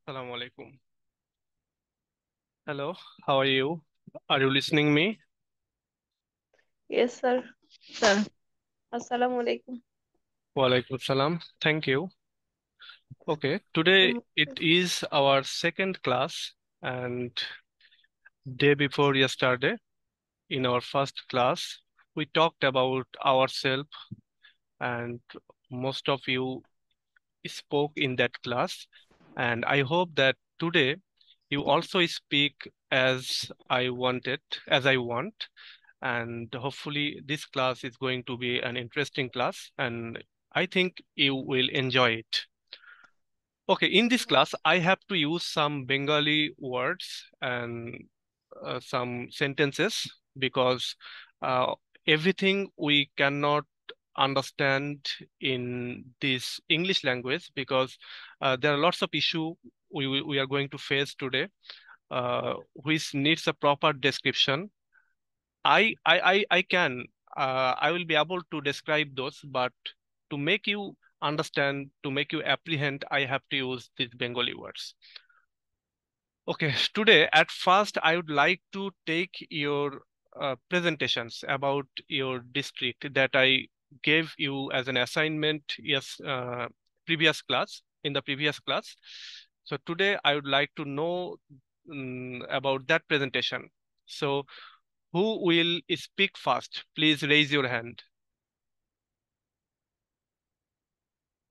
Assalamu alaikum. Hello, how are you? Are you listening me? Yes, sir. Sir. Assalamu alaikum. Wa alaikum salam. Thank you. Okay, today it is our second class and day before yesterday in our first class we talked about ourselves and most of you spoke in that class and I hope that today you also speak as I want and hopefully this class is going to be an interesting class and I think you will enjoy it. Okay, in this class I have to use some Bengali words and some sentences because uh, everything we cannot understand in this English language because there are lots of issue we are going to face today which needs a proper description. I will be able to describe those, but to make you understand, to make you apprehend, I have to use these Bengali words. Okay, today at first I would like to take your presentations about your district that I gave you as an assignment previous class in the previous class. So today I would like to know about that presentation. So who will speak first? Please raise your hand.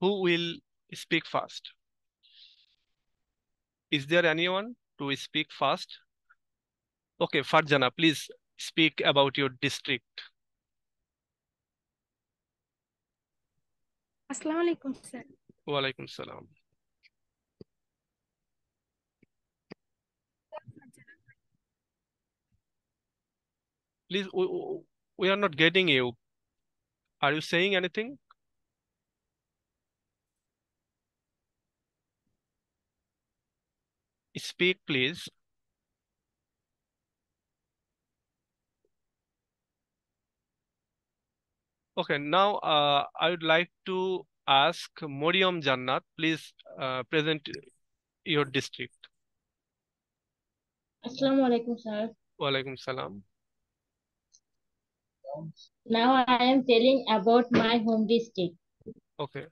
Who will speak first? Is there anyone to speak first? Okay, Farjana, please speak about your district. Assalamu alaikum, sir. Walaikum salam. Please, we are not getting you. Are you saying anything? Speak, please. Okay, now I would like to ask Moriam Jannat, please present your district. Assalamu alaikum, sir. Walaikum salam. Now I am telling about my home district. Okay.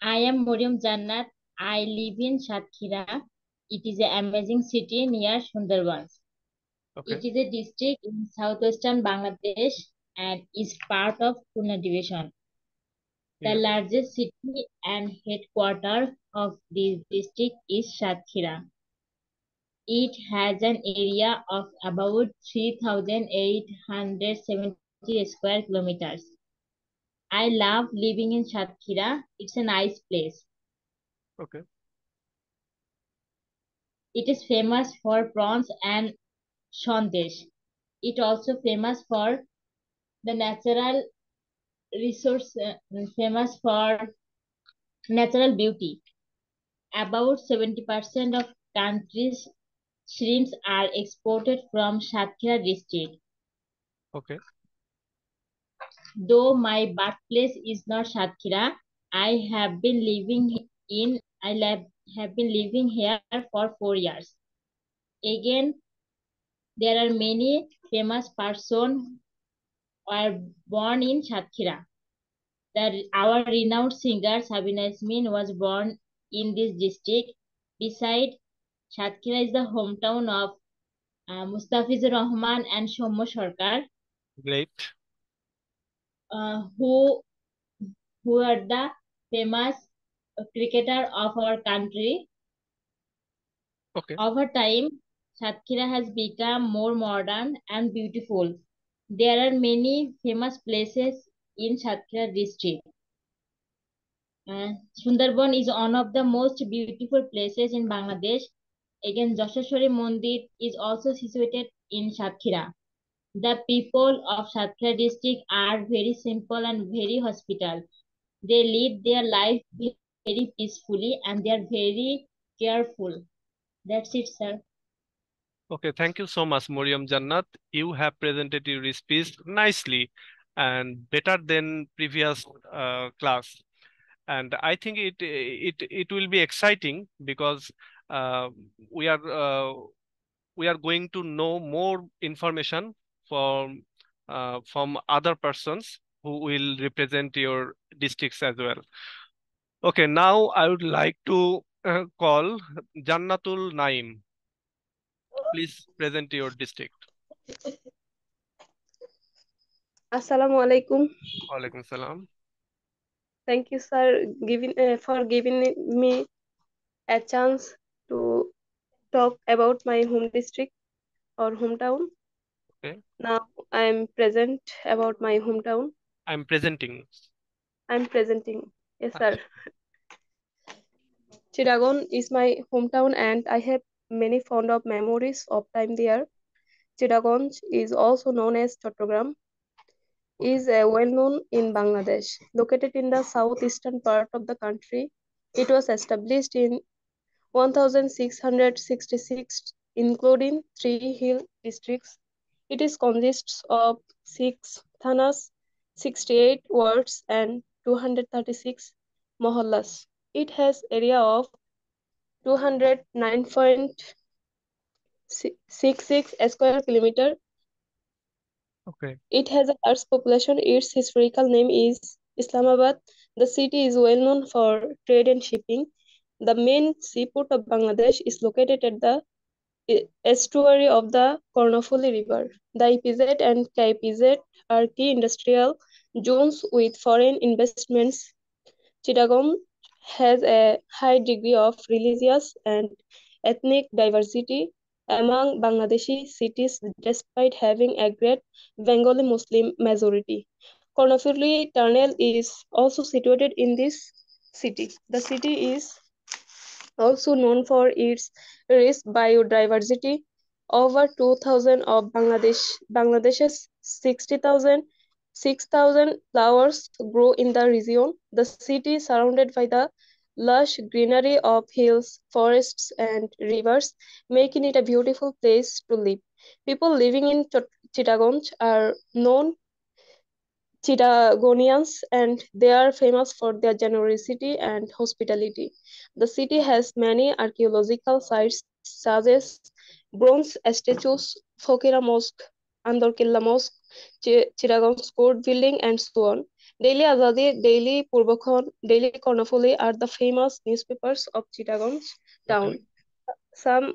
I am Moriam Jannat. I live in Satkhira. It is an amazing city near Sundarbans. Okay. It is a district in southwestern Bangladesh and is part of Pune division. The Yeah. largest city and headquarters of this district is Satkhira. It has an area of about 3,870 square kilometers. I love living in Satkhira. It's a nice place. Okay. It is famous for prawns and sandesh. It also famous for the natural resource, famous for natural beauty. About 70% of country's shrimps are exported from Satkhira district. Okay. Though my birthplace is not Satkhira, I have been living in have been living here for 4 years. Again, there are many famous persons were born in Satkhira. Our renowned singer Sabina Yasmin was born in this district. Besides, Satkhira is the hometown of Mustafizur Rahman and Soumya Sarkar, Great. who are the famous cricketer of our country. Okay. Over time, Satkhira has become more modern and beautiful. There are many famous places in Satkhira district. Sundarban is one of the most beautiful places in Bangladesh. Again, Joshashwari Mandir is also situated in Satkhira. The people of Satkhira district are very simple and very hospitable. They lead their life very peacefully and they are very careful. That's it, sir. Okay, thank you so much, Moriam Jannat. You have presented your speech nicely and better than previous class. And I think it will be exciting because uh, we are uh, we are going to know more information from other persons who will represent your districts as well. Okay, now I would like to call Jannatul Naim. Please present your district. Assalamu alaikum. Walaikum salam. Thank you, sir, for giving me a chance to talk about my home district or hometown. Okay, Now I am present about my hometown. I'm presenting. I'm presenting. Yes, sir. Chittagong is my hometown, and I have many fond of memories of time there. Chittagong is also known as Chattogram, Okay. is well known in Bangladesh. Located in the southeastern part of the country, it was established in 1666, including three hill districts. It is consists of 6 thanas, 68 wards, and 236 mohallas. It has area of 209.66 square kilometer. Okay. It has a large population. Its historical name is Islamabad. The city is well known for trade and shipping. The main seaport of Bangladesh is located at the estuary of the Kornofuli River. The EPZ and KIPZ are key industrial zones with foreign investments. Chittagong has a high degree of religious and ethnic diversity among Bangladeshi cities despite having a great Bengali Muslim majority. Kornofuli Tunnel is also situated in this city. The city is also known for its rich biodiversity. Over 2,000 of Bangladesh's 6,000 flowers grow in the region. The city is surrounded by the lush greenery of hills, forests, and rivers, making it a beautiful place to live. People living in Chittagong are known Chittagonians, and they are famous for their generosity and hospitality. The city has many archaeological sites such as bronze statues, Fokira Mosque, Andor Killa Mosque, Chittagong's Court Building, and so on. Daily Azadi, Daily Purbakhon, Daily Kornofuli are the famous newspapers of Chittagong Okay. town. Some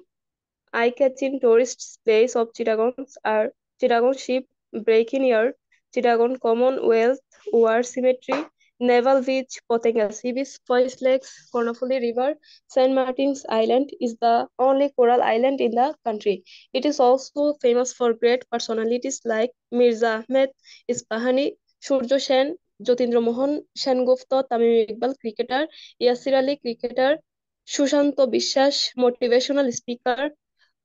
eye-catching tourist places of Chittagong are Chittagong Ship Breaking Yard, Chittagong Commonwealth War Cemetery, Naval Beach, Potenga Sea Beach, Forest Lakes, Kornofuli River. Saint Martin's Island is the only coral island in the country. It is also famous for great personalities like Mirza Ahmed Isfahani, Surjo Sen, Jotindra Mohan Sengupta, Tamim Iqbal, cricketer, Yasir Ali, cricketer, Sushanto Bishwas, motivational speaker,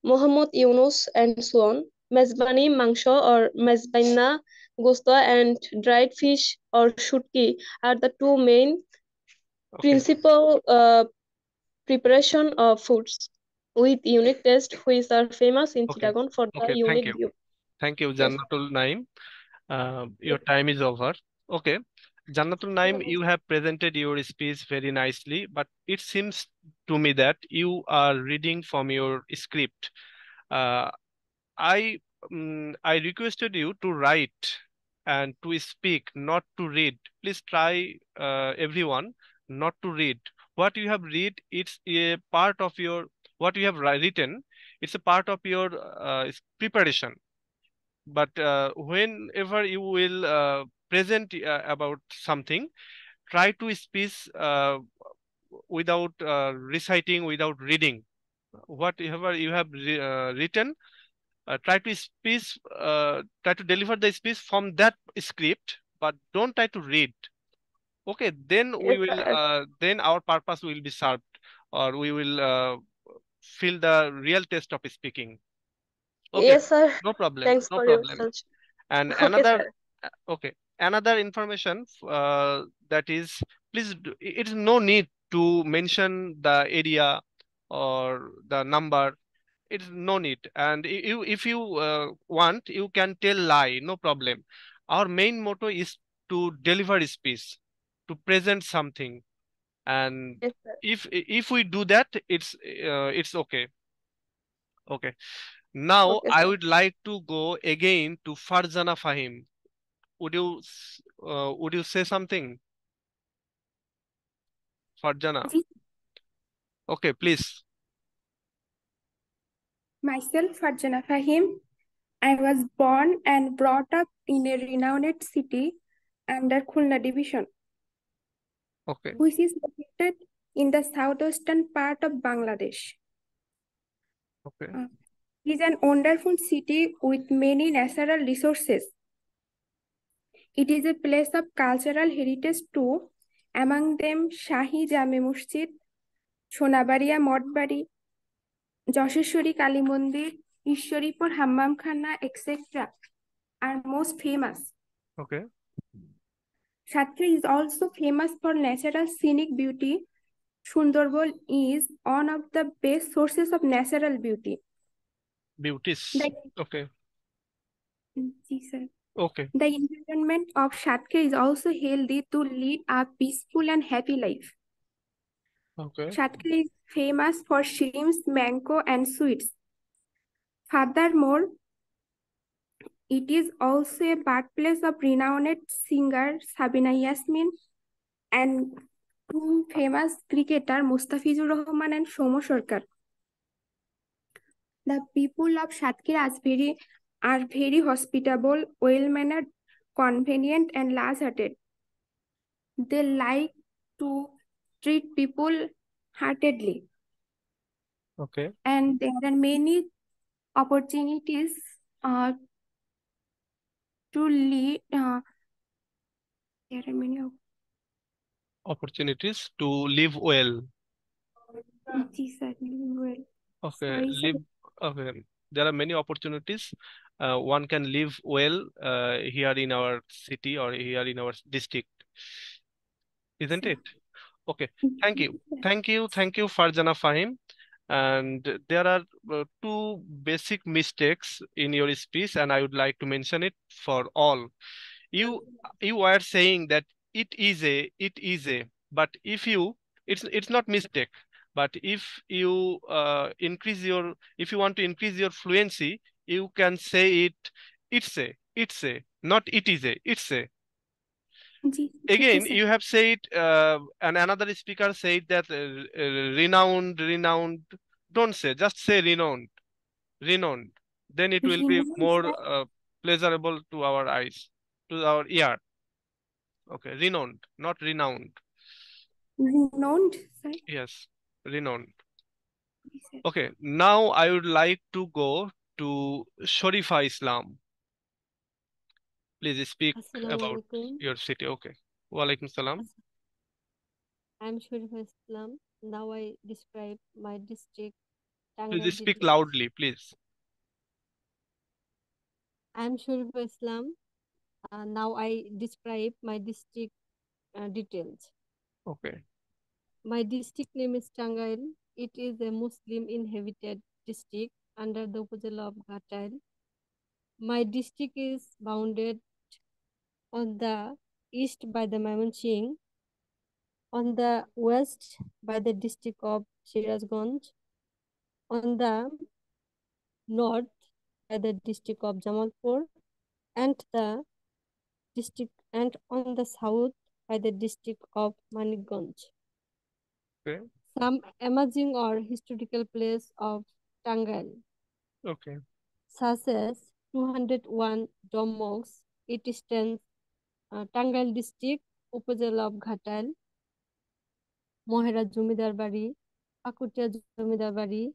Mohammad Yunus, and so on. Mezbani mangsho or mezbaina gusta and dried fish or shutki are the two main Okay. principal preparation of foods with unique taste, which are famous in Okay. Chittagong for the Okay. Thank unique you. view. Thank you, Yes. Jannatul Naim. Your time is over. Okay. Jannatul Naim, you have presented your speech very nicely, but it seems to me that you are reading from your script. Uh, I requested you to write and to speak, not to read. Please try, everyone, not to read. What you have read, it's a part of your what you have written. It's a part of your preparation. But whenever you will present about something, try to speak without reciting, without reading. Whatever you have written, try to deliver the speech from that script, but don't try to read. Okay, then we Yes, will sir. then our purpose will be served, or we will feel the real taste of speaking. Okay, Yes, sir. no problem, Thanks no for your problem. suggestion. And Okay, another, sir. okay, another information that is, please, it is no need to mention the area or the number. It's no need. And if you want, you can tell lie, no problem. Our main motto is to deliver speech, to present something. And Yes, sir. if we do that, it's okay. Okay. Now Okay, I sir. would like to go again to Farzana Fahim. Would you say something, Farzana? Ji, Okay, please. myself, Farjana Fahim. I was born and brought up in a renowned city under Khulna Division, Okay. which is located in the southwestern part of Bangladesh. Okay. It is an wonderful city with many natural resources. It is a place of cultural heritage too, among them Shahi Jame Masjid, Sonabaria Motbari, Josheshwari Kali Mandir, Ishwaripur Hammam Khana, etc. are most famous. Okay. Satkhira is also famous for natural scenic beauty. Sundarban is one of the best sources of natural beauty. Beauties. The, Okay. Ji, sir. Okay. The environment of Satkhira is also healthy to lead a peaceful and happy life. Okay. Satkhira is famous for shrimps, mango, and sweets. Furthermore, it is also a birthplace of renowned singer Sabina Yasmin and two famous cricketer Mustafizur Rahman and Somo Sarkar. The people of Satkhira are very hospitable, well-mannered, convenient, and large-hearted. They like to treat people heartedly, Okay. and there are many opportunities to lead. There are many. Opportunities to live well. Ji, sir, well. Okay. Sorry, sir. Live. Okay. There are many opportunities. One can live well here in our city or here in our district, isn't Sir. it? Okay. Thank you. Thank you. Thank you, Farjana Fahim. And there are two basic mistakes in your speech, and I would like to mention it for all. You are saying that it is a, but if you, it's not mistake. But if you if you want to increase your fluency, you can say it's a, not it is a, it's a. Ji, Again, okay, sir. you have said, and another speaker said that renowned. Don't say, just say renowned. Then it will be Renowned, more sir. pleasurable to our eyes, to our ear. Okay, renowned, not renowned. Renowned, sir. Yes, renowned. Ji, sir. Okay, now I would like to go to Sharifa Islam. Please speak about Assalamualaikum. your city. Okay. Walaikum salam. I'm Sharifa Islam. Now I describe my district, Please Tangail speak details. loudly, please. I'm Sharifa Islam. Now I describe my district details. Okay. My district name is Tangail. It is a Muslim inhabited district under the Upazila of Ghatal. My district is bounded on the east by the Mymensingh, on the west by the district of Sirazganj, on the north by the district of Jamalpur, and on the south by the district of Manikganj. Okay. Some amazing or historical place of Tangail, Okay. such as 201 Dom Monks. It stands Tangail district, Upazila of Ghatal, Mohera Jomidar Bari, Pakutia Jomidar Bari,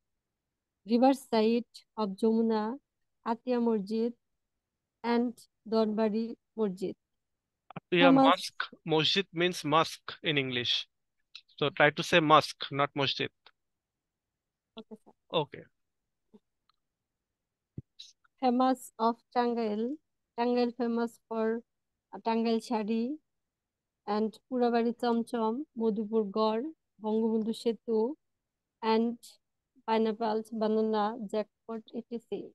Riverside of Jamuna, Atia Masjid, and Donbari Masjid. Yeah, Famous, mosque. Masjid means mosque in English. So try to say mosque, not masjid. okay, sir. Okay. Famous of Tangail. Tangail famous for Tangail Shari and Purabari Chomchom, Madhupur Gor, Bangabandhu Setu, and pineapples, banana, jackpot, etc.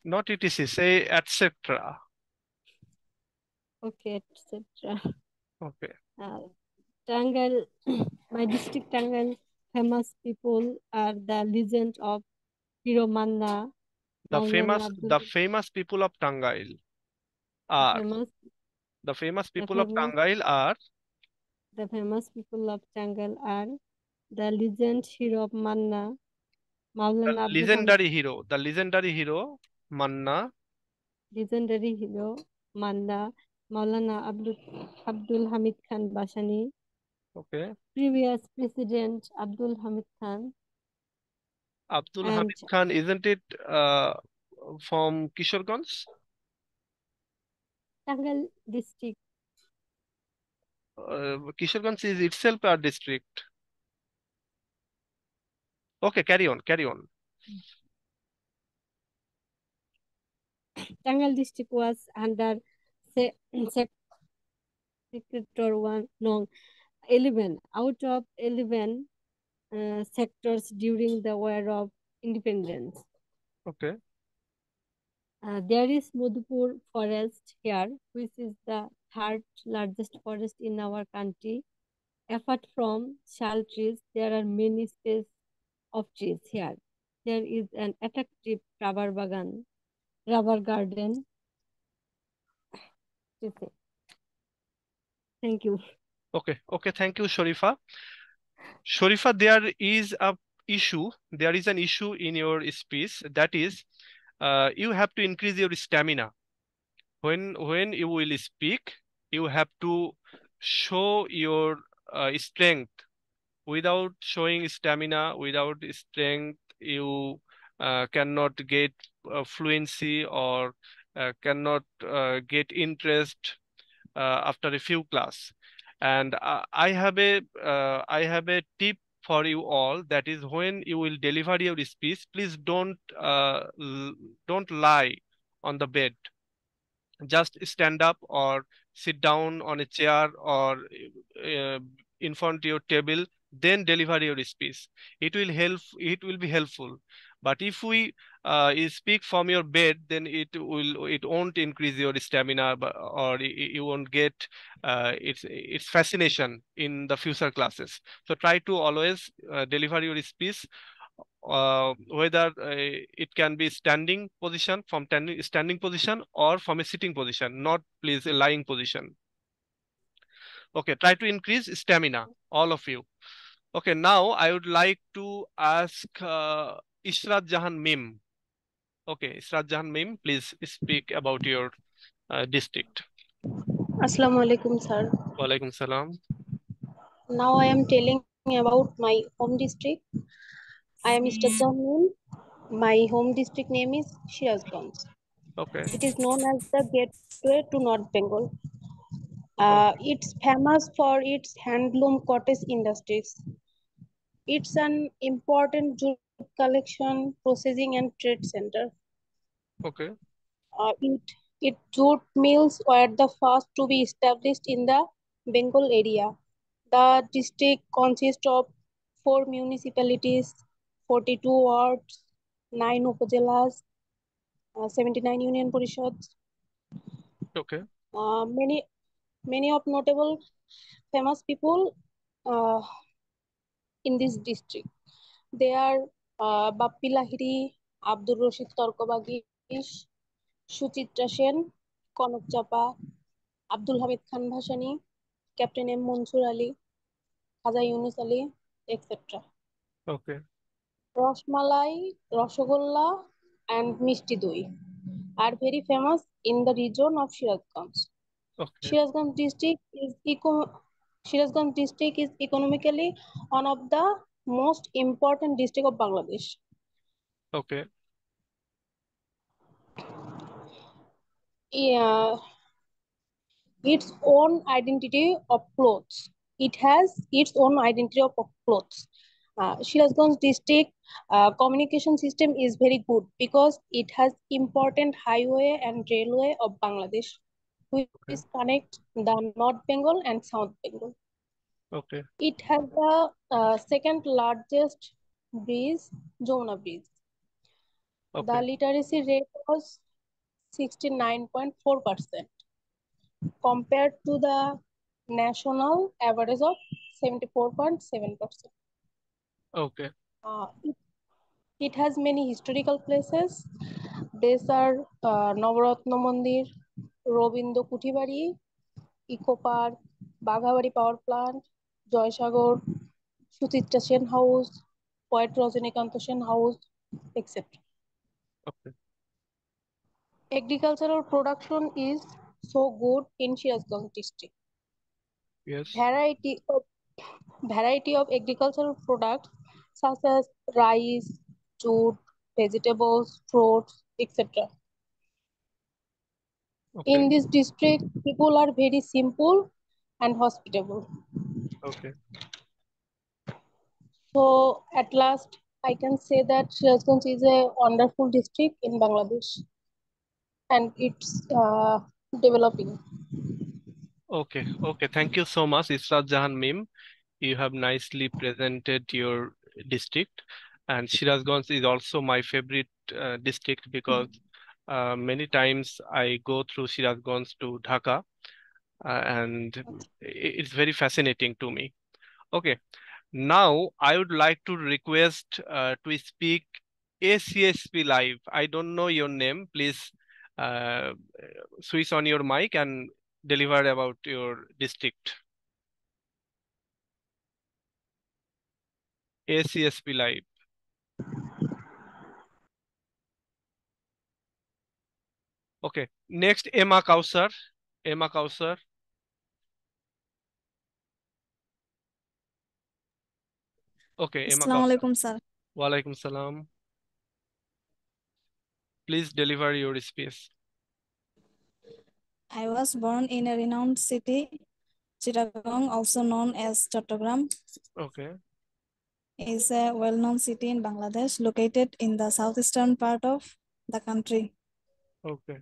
Not etc. Say etc. Okay, etc. Okay. Tangal, my district Tangal, famous people are the legend of Hero Manna, Maulana Abdul. The famous people of Tangail are Famous, the famous the people of famous, Tangail are the famous people of Tangal are the legend hero of Manna, Maulana Abdul Hamid, the legendary hero Manna. legendary hero Manna, Maulana Abdul Hamid Khan Bashani, Okay, previous president Abdul Hamid Khan, Abdul and Hamid Khan, isn't it from Kishoreganj? Tangal district. Kishoreganj is itself a district. Okay, carry on. Tangal district was under se Sector 1, no, 11 out of 11 sectors during the War of Independence. Okay, There is Madhupur forest here, which is the third largest forest in our country. Apart from shal trees, there are many species of trees here. There is an attractive rubber garden. Thank you. okay, thank you, Sharifa. Sharifa, there is an issue in your speech, that is, you have to increase your stamina. When you will speak, you have to show your strength. Without showing stamina, without strength, you cannot get fluency, or cannot get interest after a few class. And I have a tip for you all, that is, when you will deliver your speech, please don't lie on the bed. Just stand up or sit down on a chair, or uh, in front of your table, then deliver your speech. It will be helpful. But if we you speak from your bed, then it won't increase your stamina, or you won't get its fascination in the future classes. So try to always deliver your speech, whether it can be standing position, from standing position, or from a sitting position, not please a lying position. Okay, try to increase stamina, all of you. Okay, now I would like to ask Ishrat Jahan Mim. Okay, Ishrat Jahan Mim, please speak about your district. Assalamu alaikum, sir. Walaikum salam. Now I am telling about my home district. I am Mr. Jamil. My home district name is Shirazganj. Okay. It is known as the gateway to North Bengal. Okay. It's famous for its handloom cottage industries. It's an important jute collection, processing and trade center. Okay. Its jute mills were the first to be established in the Bengal area. The district consists of 4 municipalities, 42 wards, 9 upazilas, 79 union parishads. Okay. Many of notable famous people in this district. They are Bappi Lahiri, Abdul Rashid Torkobagish, Suchitra Sen, Konak Chapa, Abdul Hamid Khan Bhashani, Captain M. Mansur Ali, Khaja Yunus Ali, etc. Okay. Rasmalai, Rasgulla, and Mishti Doi are very famous in the region of Shirazganj. Okay. Shirazganj district is economically one of the most important district of Bangladesh. Okay. Yeah, its own identity of clothes. It has its own identity of clothes. Shirazganj district communication system is very good because it has important highway and railway of Bangladesh, which connect the North Bengal and South Bengal. Okay. It has the second largest bridge, Jamuna Bridge. Okay. The literacy rate was 69.4% compared to the national average of 74.7%. Okay. It has many historical places. These are Navaratna Mandir, Robindo Kutibari, Eco Park, Baghabari Power Plant, Joysagar, Suchitra Sen House, Poet Rajinikanth Sen House, etc. Okay. Agricultural production is so good in Sirazganj district. Yes. Variety of agricultural products such as rice, jute, vegetables, fruits, etc. Okay. In this district, people are very simple and hospitable. Okay. So at last, I can say that Sirazganj is a wonderful district in Bangladesh, and it's developing. Okay. Okay. Thank you so much, Israt Jahan Mim. You have nicely presented your district, and Sirazganj is also my favorite district because many times I go through Sirazganj to Dhaka, and it's very fascinating to me. Okay, now I would like to request to speak ACSP Live. I don't know your name. Please uh, switch on your mic and deliver about your district. ACSP Live. Okay, next Emma Kausar. Emma Kausar. Okay, Emma Kausar. Assalamualaikum, sir. Walaikum salam. Please deliver your speech. I was born in a renowned city, Chittagong, also known as Chattogram, Okay, is a well-known city in Bangladesh, located in the southeastern part of the country. okay,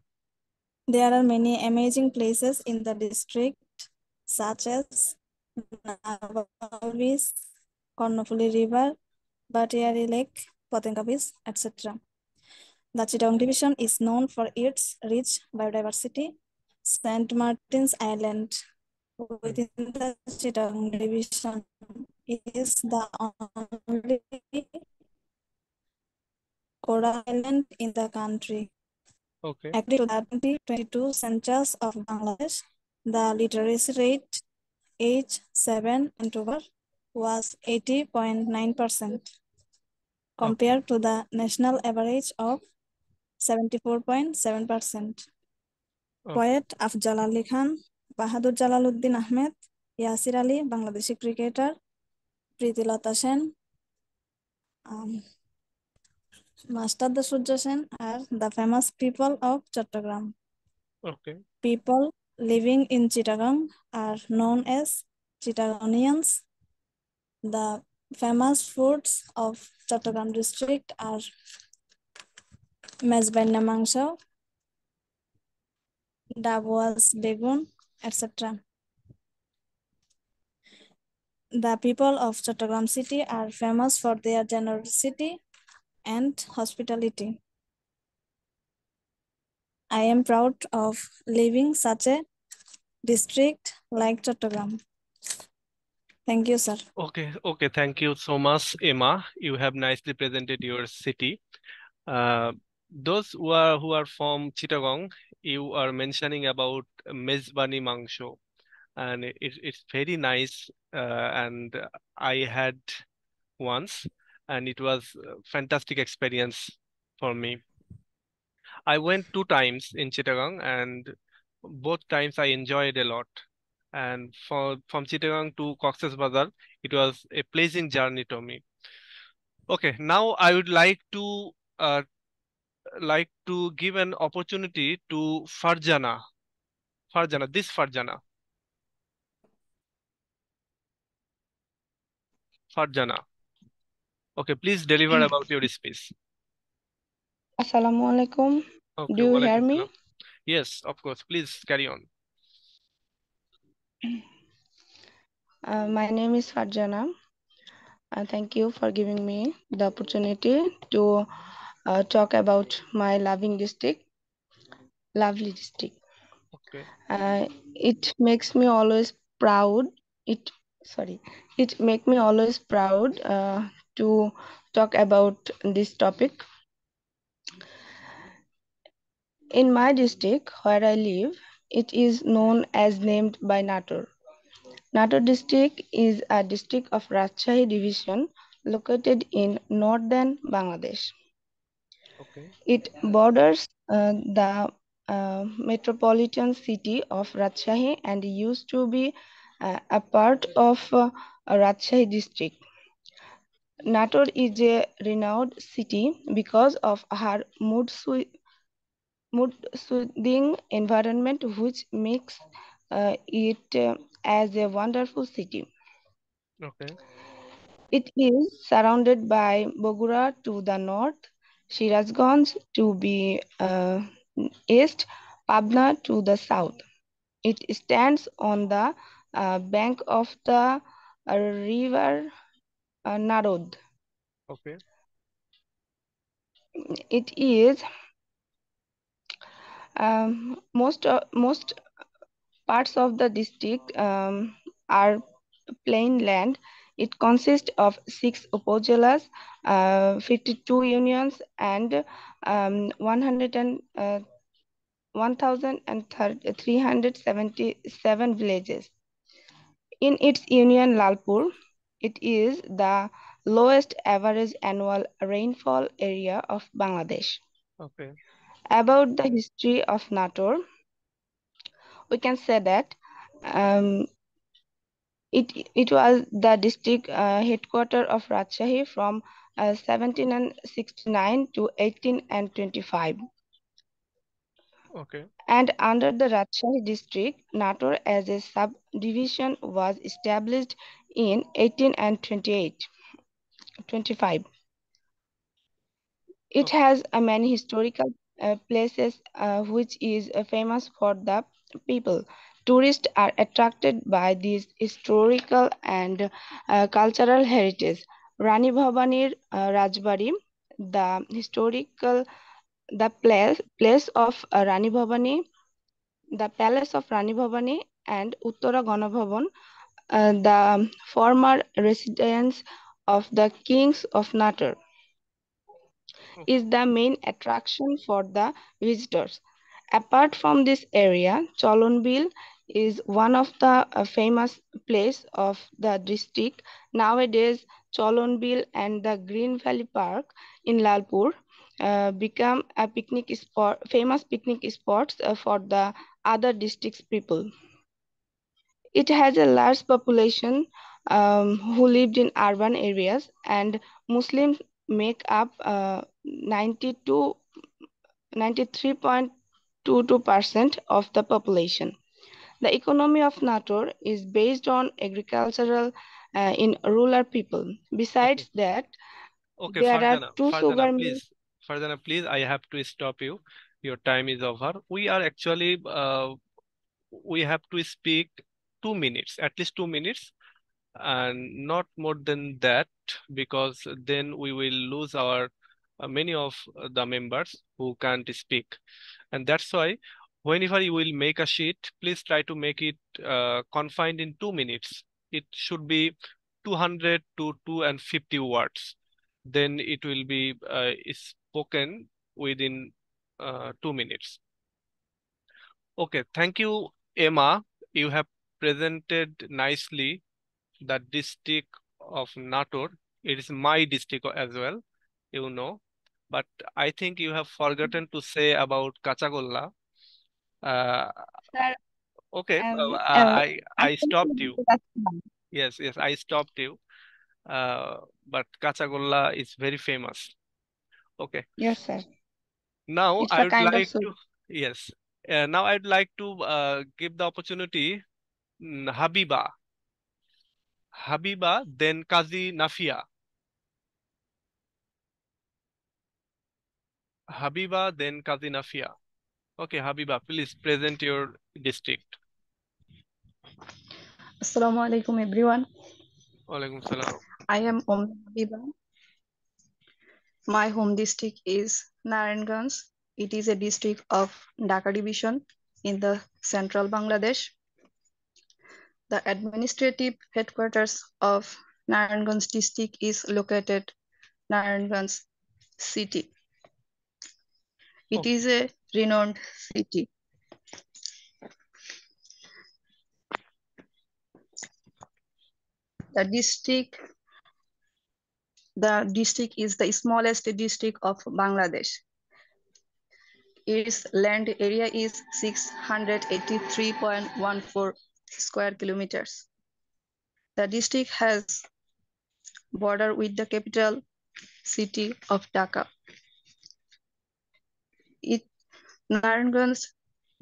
There are many amazing places in the district, such as Narwal Beach, Kornofuli River, Batiari Lake, Potenga Beach, etc. The Chittagong division is known for its rich biodiversity. St. Martin's Island within the Chittagong division is the only coral island in the country. okay, According to the 2022 census of Bangladesh, the literacy rate age 7 and over was 80.9% compared to the national average of 74.7%. Poet Afzal Ali Khan, Bahadur Jalaluddin Ahmed, Yasir Ali, Bangladeshi cricketer, Preeti Lata Sen, Master Surya Sen are the famous people of Chattogram. okay, People living in Chittagong are known as Chittagonians. The famous foods of Chattogram district are Mezbaina Mangsho, Dabwas Begun, etc. The people of Chattogram city are famous for their generosity and hospitality. I am proud of living such a district like Chattogram. Thank you, sir. okay, okay. Thank you so much, Emma. You have nicely presented your city. Those who are from Chittagong, you are mentioning about Mezbani Mangsho, and it's very nice. And I had once, and it was a fantastic experience for me. I went 2 times in Chittagong, and both times I enjoyed a lot. And from Chittagong to Cox's Bazar, it was a pleasing journey to me. Okay, now I would like to give an opportunity to Farjana. Farjana. Farjana. Okay, please deliver about your speech. Assalamualaikum. Okay, Do you hear walaikum me? salam. Yes, of course. Please carry on. My name is Farjana. Thank you for giving me the opportunity to talk about my lovely district. Okay. It makes me always proud. It it make me always proud to talk about this topic. In my district where I live, it is known as named by Nator. Nator district is a district of Rajshahi division located in northern Bangladesh. Okay. It borders the metropolitan city of Rajshahi and used to be a part of Rajshahi district. Nator is a renowned city because of her mood-soothing environment, which makes it as a wonderful city. Okay. It is surrounded by Bogura to the north, Shirazganj to the east, Pabna to the south. It stands on the bank of the river Narod. Okay. It is most parts of the district are plain land. It consists of 6 upazilas, 52 unions, and 1,377 villages. In its union, Lalpur, it is the lowest average annual rainfall area of Bangladesh. Okay. About the history of Nator, we can say that it was the district headquarters of Rajshahi from 1769 to 1825. Okay. And under the Rajshahi district, Nator as a subdivision was established in 1825. It has many historical places which is famous for the people. Tourists are attracted by this historical and cultural heritage. Rani Bhavanir Rajbari, the historical, the place of Rani Bhavani, the palace of Rani Bhavani, and Uttara Ganabhavan, the former residence of the kings of Nator, is the main attraction for the visitors. Apart from this area, Cholonbil is one of the famous place of the district. Nowadays, Cholonbil and the Green Valley Park in Lalpur become a picnic spot, famous picnic spots for the other districts people. It has a large population who lived in urban areas, and Muslims make up 93.22% of the population. The economy of Nator is based on agricultural in rural people. Besides that, Okay, there are two sugar mills. Farjana, please, I have to stop you. Your time is over. We are actually, we have to speak 2 minutes, at least 2 minutes, and not more than that, because then we will lose our many of the members who can't speak. And that's why whenever you will make a sheet, please try to make it confined in 2 minutes. It should be 200 to 250 words. Then it will be spoken within 2 minutes. Okay, thank you, Emma. You have presented nicely the district of Nator. It is my district as well, you know. But I think you have forgotten to say about Kachagolla. Sir, Okay, I stopped you. Yes, I stopped you. But Kachagolla is very famous. Okay. Yes, sir. Now It's I a would kind of like soup. to, yes. Now I'd like to give the opportunity Habiba. Habiba, then Kazi Nafia. Habiba, then Kazi Nafia. Okay, Habiba, please present your district. Assalamu alaikum everyone. Walaikum salam. I am Habiba. My home district is Narayanganj. It is a district of Dhaka division in the central Bangladesh. The administrative headquarters of Narayanganj district is located Narayanganj city. It Oh. is a renowned city. The district is the smallest district of Bangladesh. Its land area is 683.14 square kilometers. The district has border with the capital city of Dhaka. Narayanganj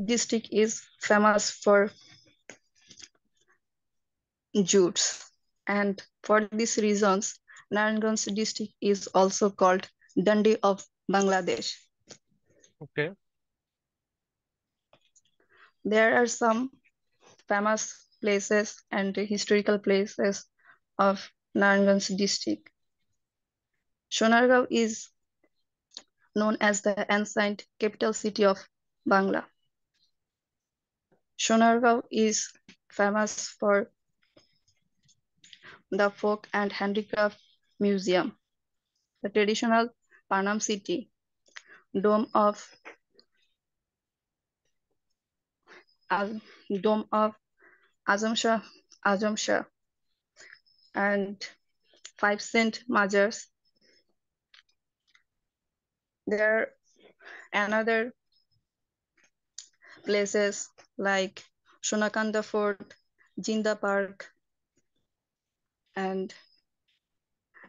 district is famous for jutes, and for these reasons, Narayanganj district is also called Dundee of Bangladesh. Okay. There are some famous places and historical places of Narayanganj district. Sonargaon is known as the ancient capital city of Bangla. Sonargaon is famous for the Folk and Handicraft Museum, the traditional Panam city, Dome of Azam Shah, and 5 Saint Majors. There are another places like Shonakanda Fort, Jinda Park, and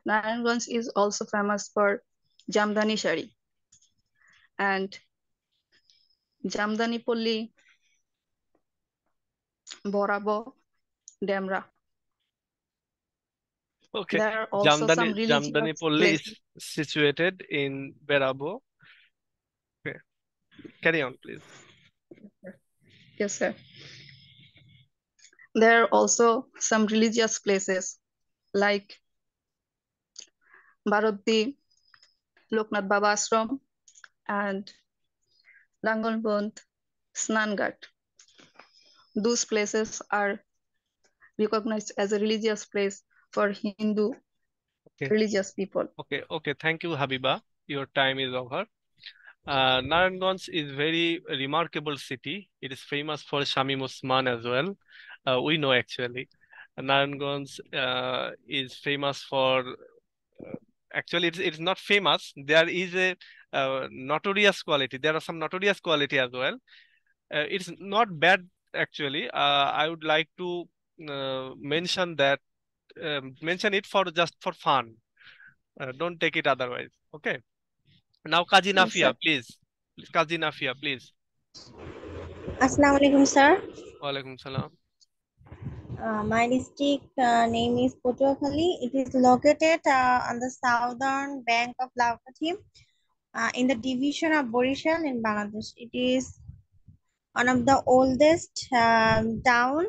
Narayanganj is also famous for Jamdani Shari and Jamdani Polli, Borabo, Demra. Okay. There are also some religious Jamdanipalli is places. situated in Berabo. Okay. Carry on, please. Yes, sir. There are also some religious places like Baroddi, Loknath Baba Ashram, and Langonbond, Snangat. Those places are recognized as a religious place for Hindu Okay. religious people. Okay. Thank you, Habiba. Your time is over. Narayanganj is very remarkable city. It is famous for Shamim Osman as well. We know actually. Narayanganj is famous for actually it's not famous. There is a notorious quality. There are some notorious quality as well. It's not bad actually. I would like to mention that mention it for just for fun. Don't take it otherwise. Okay. Now Kaji Yes, Nafia, sir. please. Kaji Nafia, please. Assalamu alaikum, sir. Walaikum salam. My district name is Patuakhali. It is located on the southern bank of Laukathi in the division of Borishal in Bangladesh. It is one of the oldest town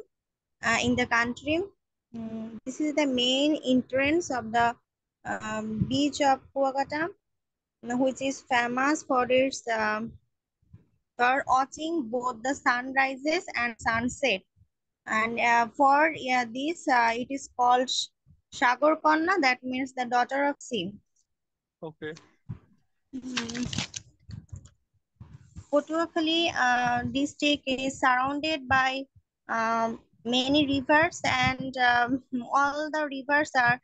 in the country. This is the main entrance of the beach of Kuakata, which is famous for its for watching both the sunrises and sunset. And for this, it is called Sagar Konna, that means the daughter of sea. Okay. Patuakhali district is surrounded by many rivers, and all the rivers are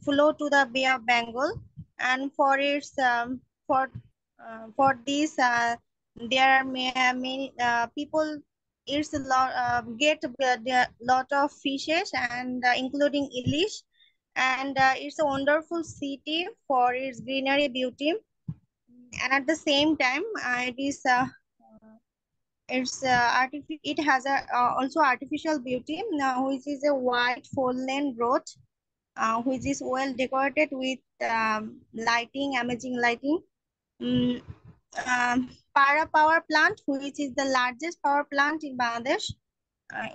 flow to the Bay of Bengal. And for its for this, there are many people. It's a lot get a lot of fishes, and including Ilish, and it's a wonderful city for its greenery beauty. And at the same time, it has a also artificial beauty, which is a wide 4-lane road, which is well decorated with lighting, amazing lighting. Para power plant, which is the largest power plant in Bangladesh,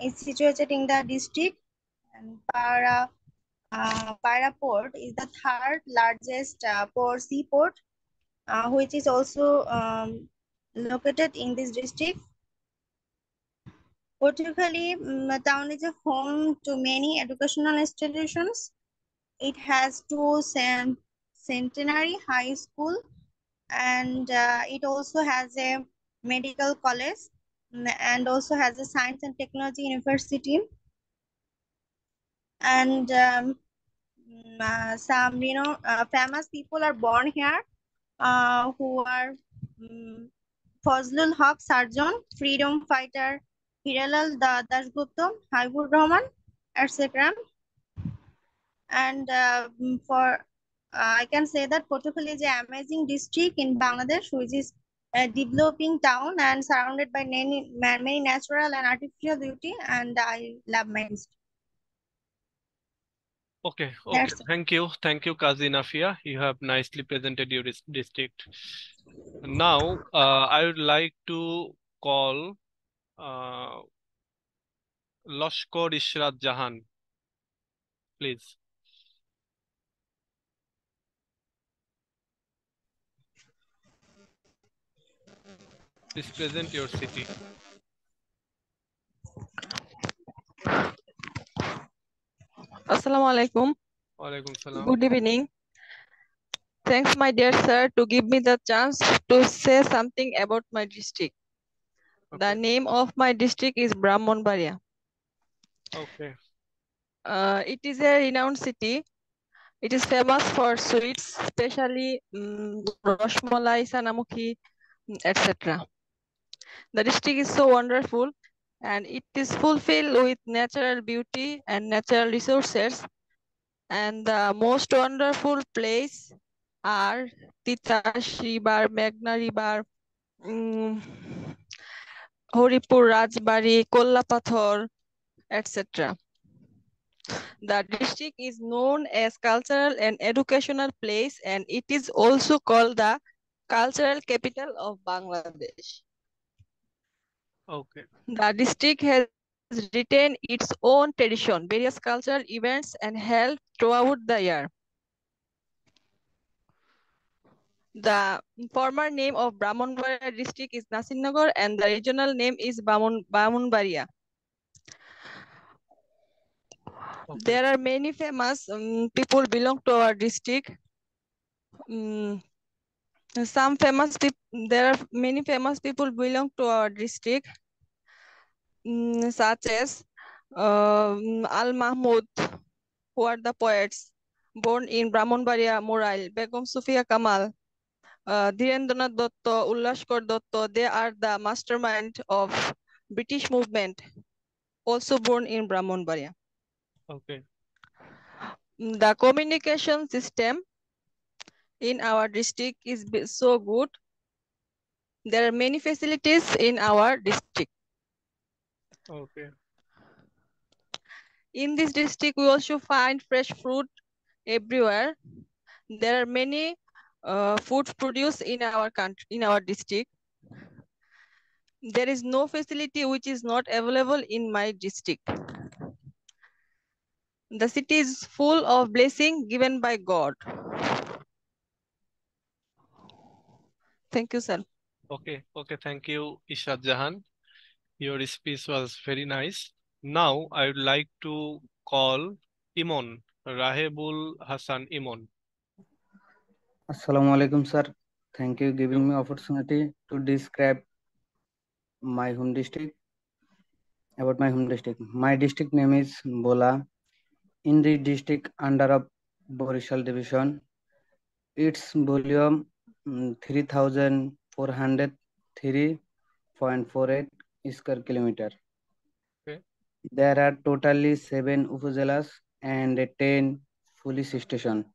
is situated in the district. And Para port is the third largest seaport, which is also located in this district. Portugali town is a home to many educational institutions. It has two centenary high school, and it also has a medical college, and also has a science and technology university. And some famous people are born here, who are Fazlul Haq Sarjon, freedom fighter Hiralal Dasgupta, Habibur Rahman, etc. And for I can say that Portugal is an amazing district in Bangladesh, which is a developing town and surrounded by many natural and artificial beauty, and I love my district. Okay, That's it. thank you, Kazi Nafia. You have nicely presented your district. Now, I would like to call Lashkor Ishrat Jahan, please. Please present your city. Assalamu alaikum. Walaikum salam. Good evening. Thanks, my dear sir, to give me the chance to say something about my district. The name of my district is Brahmanbaria. Okay. It is a renowned city. It is famous for sweets, especially Rashmalai, Sanamukhi, etc. The district is so wonderful and it is fulfilled with natural beauty and natural resources. And the most wonderful place are Titash River, Meghna River, Horipur Rajbari, Kollapathor, etc. The district is known as cultural and educational place, and it is also called the cultural capital of Bangladesh. Okay. The district has retained its own tradition, various cultural events and held throughout the year. The former name of Brahmanbaria district is Nasinnagar and the regional name is Bamunbaria. Okay. There are many famous people belong to our district. There are many famous people belong to our district, such as Al Mahmud, who are the poets, born in Brahmanbaria, Morail, Begum Sufia Kamal, Dhirendranath Dotto, Ullashkar Dotto. They are the mastermind of British movement, also born in Brahmanbaria. Okay. The communication system in our district is so good. There are many facilities in our district. Okay. In this district, we also find fresh fruit everywhere. There are many food produced in our country, in our district. There is no facility which is not available in my district. The city is full of blessing given by God. Thank you, sir. Okay, thank you, Ishrat Jahan. Your speech was very nice. Now, I would like to call Imon, Rahebul Hassan Imon. Assalamu alaikum, sir. Thank you giving me opportunity to describe my home district. About my home district. My district name is Bola. In the district under of Borishal division, its volume 3,403.48 square kilometer. Okay. There are totally 7 upazelas and 10 police stations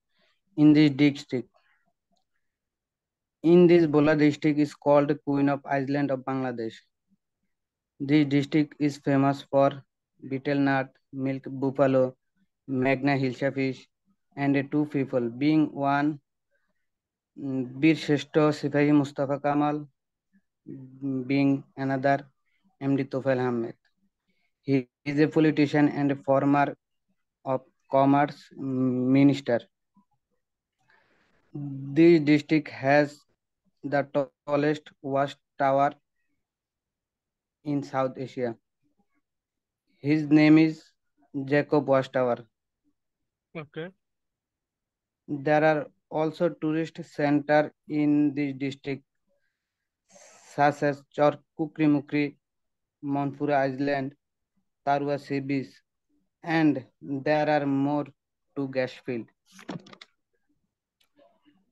in this district. In this Bola district is called Queen of Island of Bangladesh. This district is famous for betel nut, milk buffalo, Magna Hilsa fish, and two people, being one Bir Sheshto Sipahi Mustafa Kamal, being another MD Tofail Ahmed. He is a politician and a former of Commerce Minister. This district has the tallest watchtower in South Asia. His name is Jacob Watchtower. Okay. There are also tourist centers in this district, such as Chor Kukri, Monfura Island, Tarua Sea Beach, and there are more to Gashfield.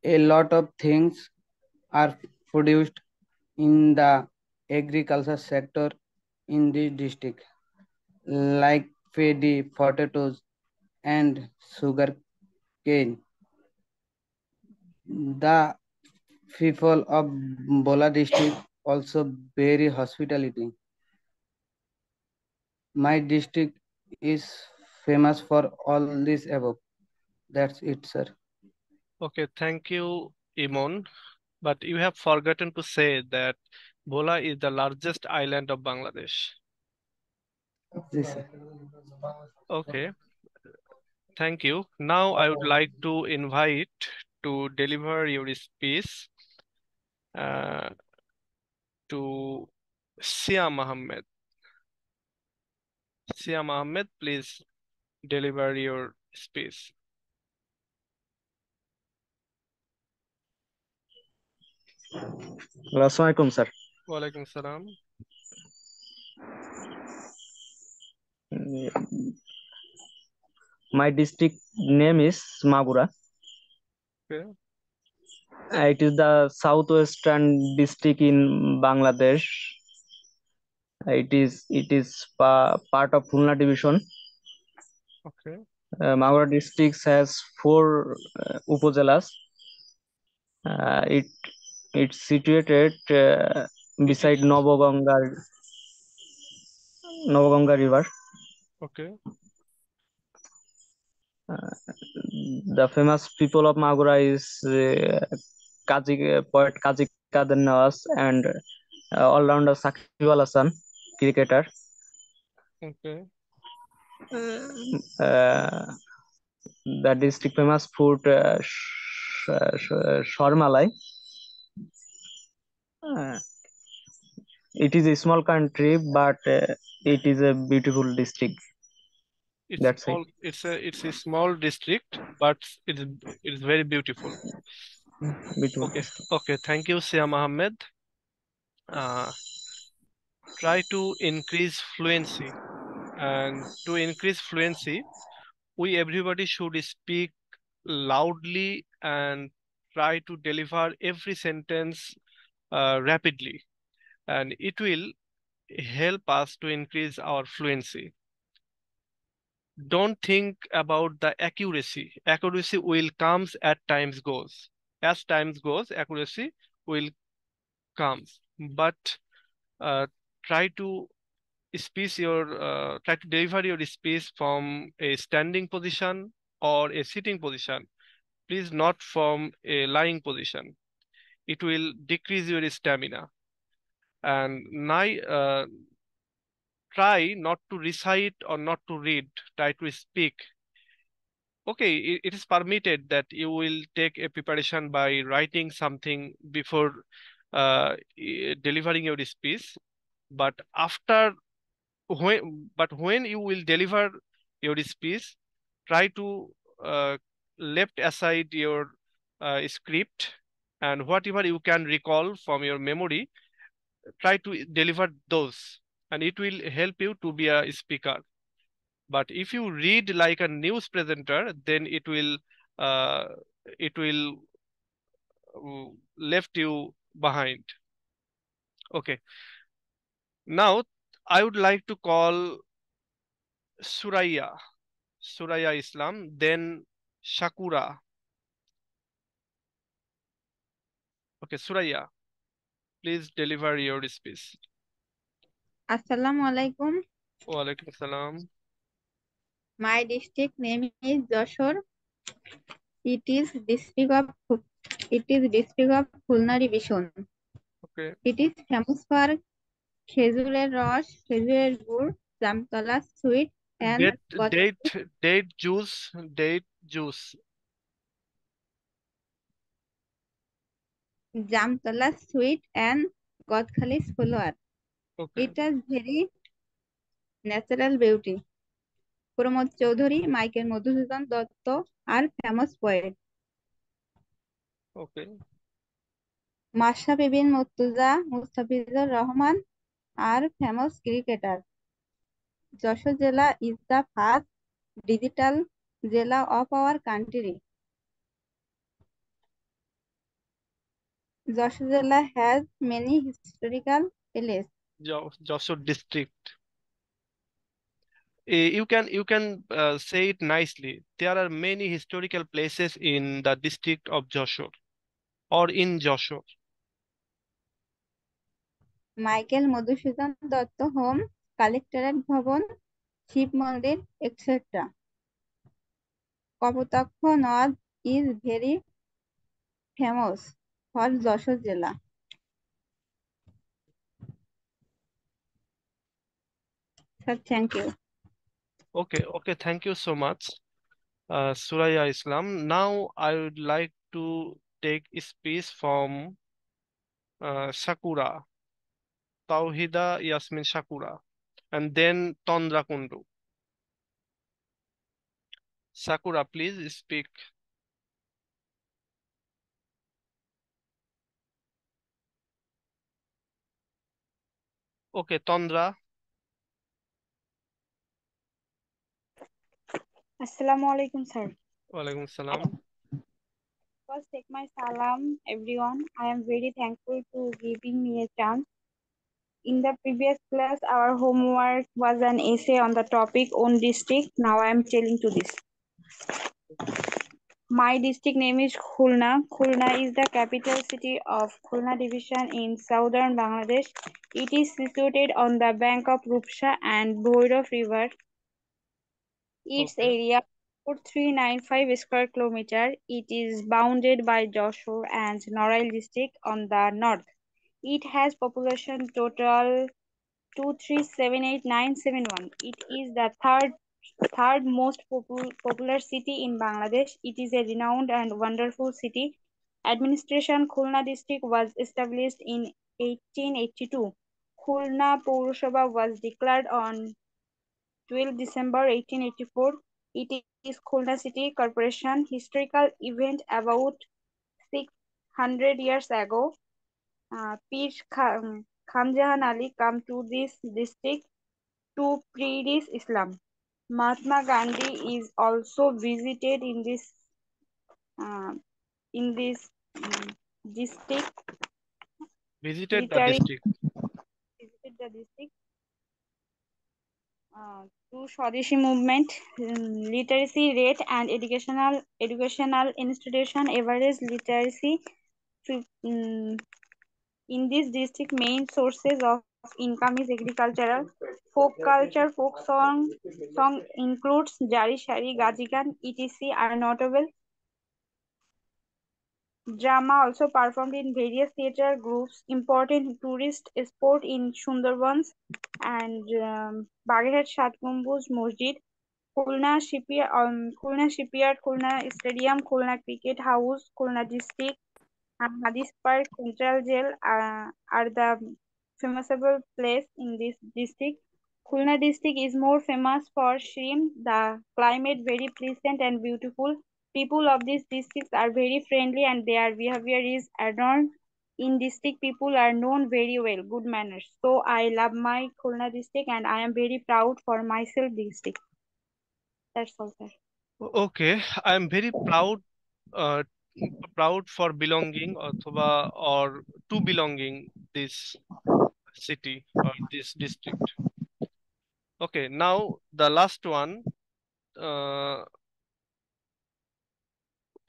A lot of things are produced in the agriculture sector in this district, like paddy, potatoes, and sugar cane. The people of Bola district also very hospitality. My district is famous for all this above. That's it, sir. Okay, thank you, Imon. But you have forgotten to say that Bhola is the largest island of Bangladesh. Yes, sir. Okay, thank you. Now I would like to invite to deliver your speech uh, to Siam Ahmed. Siam Ahmed, please deliver your speech. Assalamualaikum, sir. Walaikum salam. My district name is Magura. Okay. It is the southwestern district in Bangladesh. It is part of Khulna division. Okay. Magura district has 4 upazelas. It's situated beside Noboganga River. Okay. The famous people of Magura is poet Kazi Kader Nawaz and all-rounder Sakib Al Hasan, cricketer. Okay. The district famous food Sharmalai. It is a small country, but it is a beautiful district. That's it. It's a small district, but it's very beautiful. Beautiful Okay. district. Okay. Thank you, Siam Ahmed. Try to increase fluency, and to increase fluency, everybody should speak loudly and try to deliver every sentence rapidly, and it will help us to increase our fluency. Don't think about the accuracy. Accuracy will comes as times goes. As times goes, accuracy will comes. But try to try to deliver your speech from a standing position or a sitting position. Please not from a lying position. It will decrease your stamina. And now, try not to recite or not to read. Try to speak. Okay, it is permitted that you will take a preparation by writing something before delivering your speech, but when you will deliver your speech, try to uh, left aside your script, and whatever you can recall from your memory, try to deliver those, and it will help you to be a speaker. But if you read like a news presenter, then uh, it will left you behind. Okay. Now I would like to call Suraya Islam, then Shakura. Okay, Suraya, please deliver your speech. Assalamu alaikum. Walaikum salam. My district name is Jashore. It is district of Khulna division. Okay. It is famous for Khejurer Rosh, Khejurer Gur, Jamtala sweet and Date juice. Jamtala sweet and Godkhalis flour. Okay. It has very natural beauty. Pramod Chaudhary, Michael Madhusudan Datta are famous poets. Okay. Masha Bibin Murtuza, Mustafizur Rahman are famous cricketers. Joshua Jilla is the first digital Jilla of our country. Joshua Jilla has many historical places. Joseph district. You can say it nicely. There are many historical places in the district of Joshua or in Joshua. Michael Madhusudan Datta Home, Collectorate Bhavan, Shiv Mandir, etc. Kapotaksha Nod is very famous for Joshua Jilla. Sir, thank you. Okay, thank you so much, Suraya Islam. Now I would like to take a speech from Sakura, Tauhida Yasmin Sakura, and then Tondra Kundu. Sakura, please speak. Okay, Tondra. Assalamu alaikum, sir. Walaikum salam. First, take my salam, everyone. I am very thankful to giving me a chance. In the previous class, our homework was an essay on the topic own district. Now I am telling to this. My district name is Khulna. Khulna is the capital city of Khulna division in southern Bangladesh. It is situated on the bank of Rupsha and Bhairav River. Its area 4395 square kilometer. It is bounded by Joshua and Norail district on the north. It has population total 2378971. It is the third most popular city in Bangladesh. It is a renowned and wonderful city. Administration Khulna district was established in 1882. Khulna Purushabha was declared on 12 December 1884. It is Khulna City Corporation historical event about 600 years ago. Pir Khamjahan Ali come to this district to preach Islam. Mahatma Gandhi is also visited in this district. Visited the district. Visited the district. To Swadeshi movement, literacy rate and educational institution average literacy in this district. Main sources of income is agricultural. Folk culture, folk song includes Jari Shari, Gajigan, etc. are notable. Drama also performed in various theatre groups. Important tourist sport in Sundarbans and Bagherhat Shat Gambuz Masjid, Khulna Shipyard, Khulna Stadium, Khulna Cricket House, Khulna District, and Hadis Park, Central Jail are the famousable place in this district. Khulna district is more famous for shrimp. The climate very pleasant and beautiful. People of these districts are very friendly and their behavior is adorned. In district, people are known very well, good manners. So I love my Khulna district and I am very proud for myself district. That's all, sir. Okay, I am very proud for belonging or to belonging this city or this district. Okay, now the last one,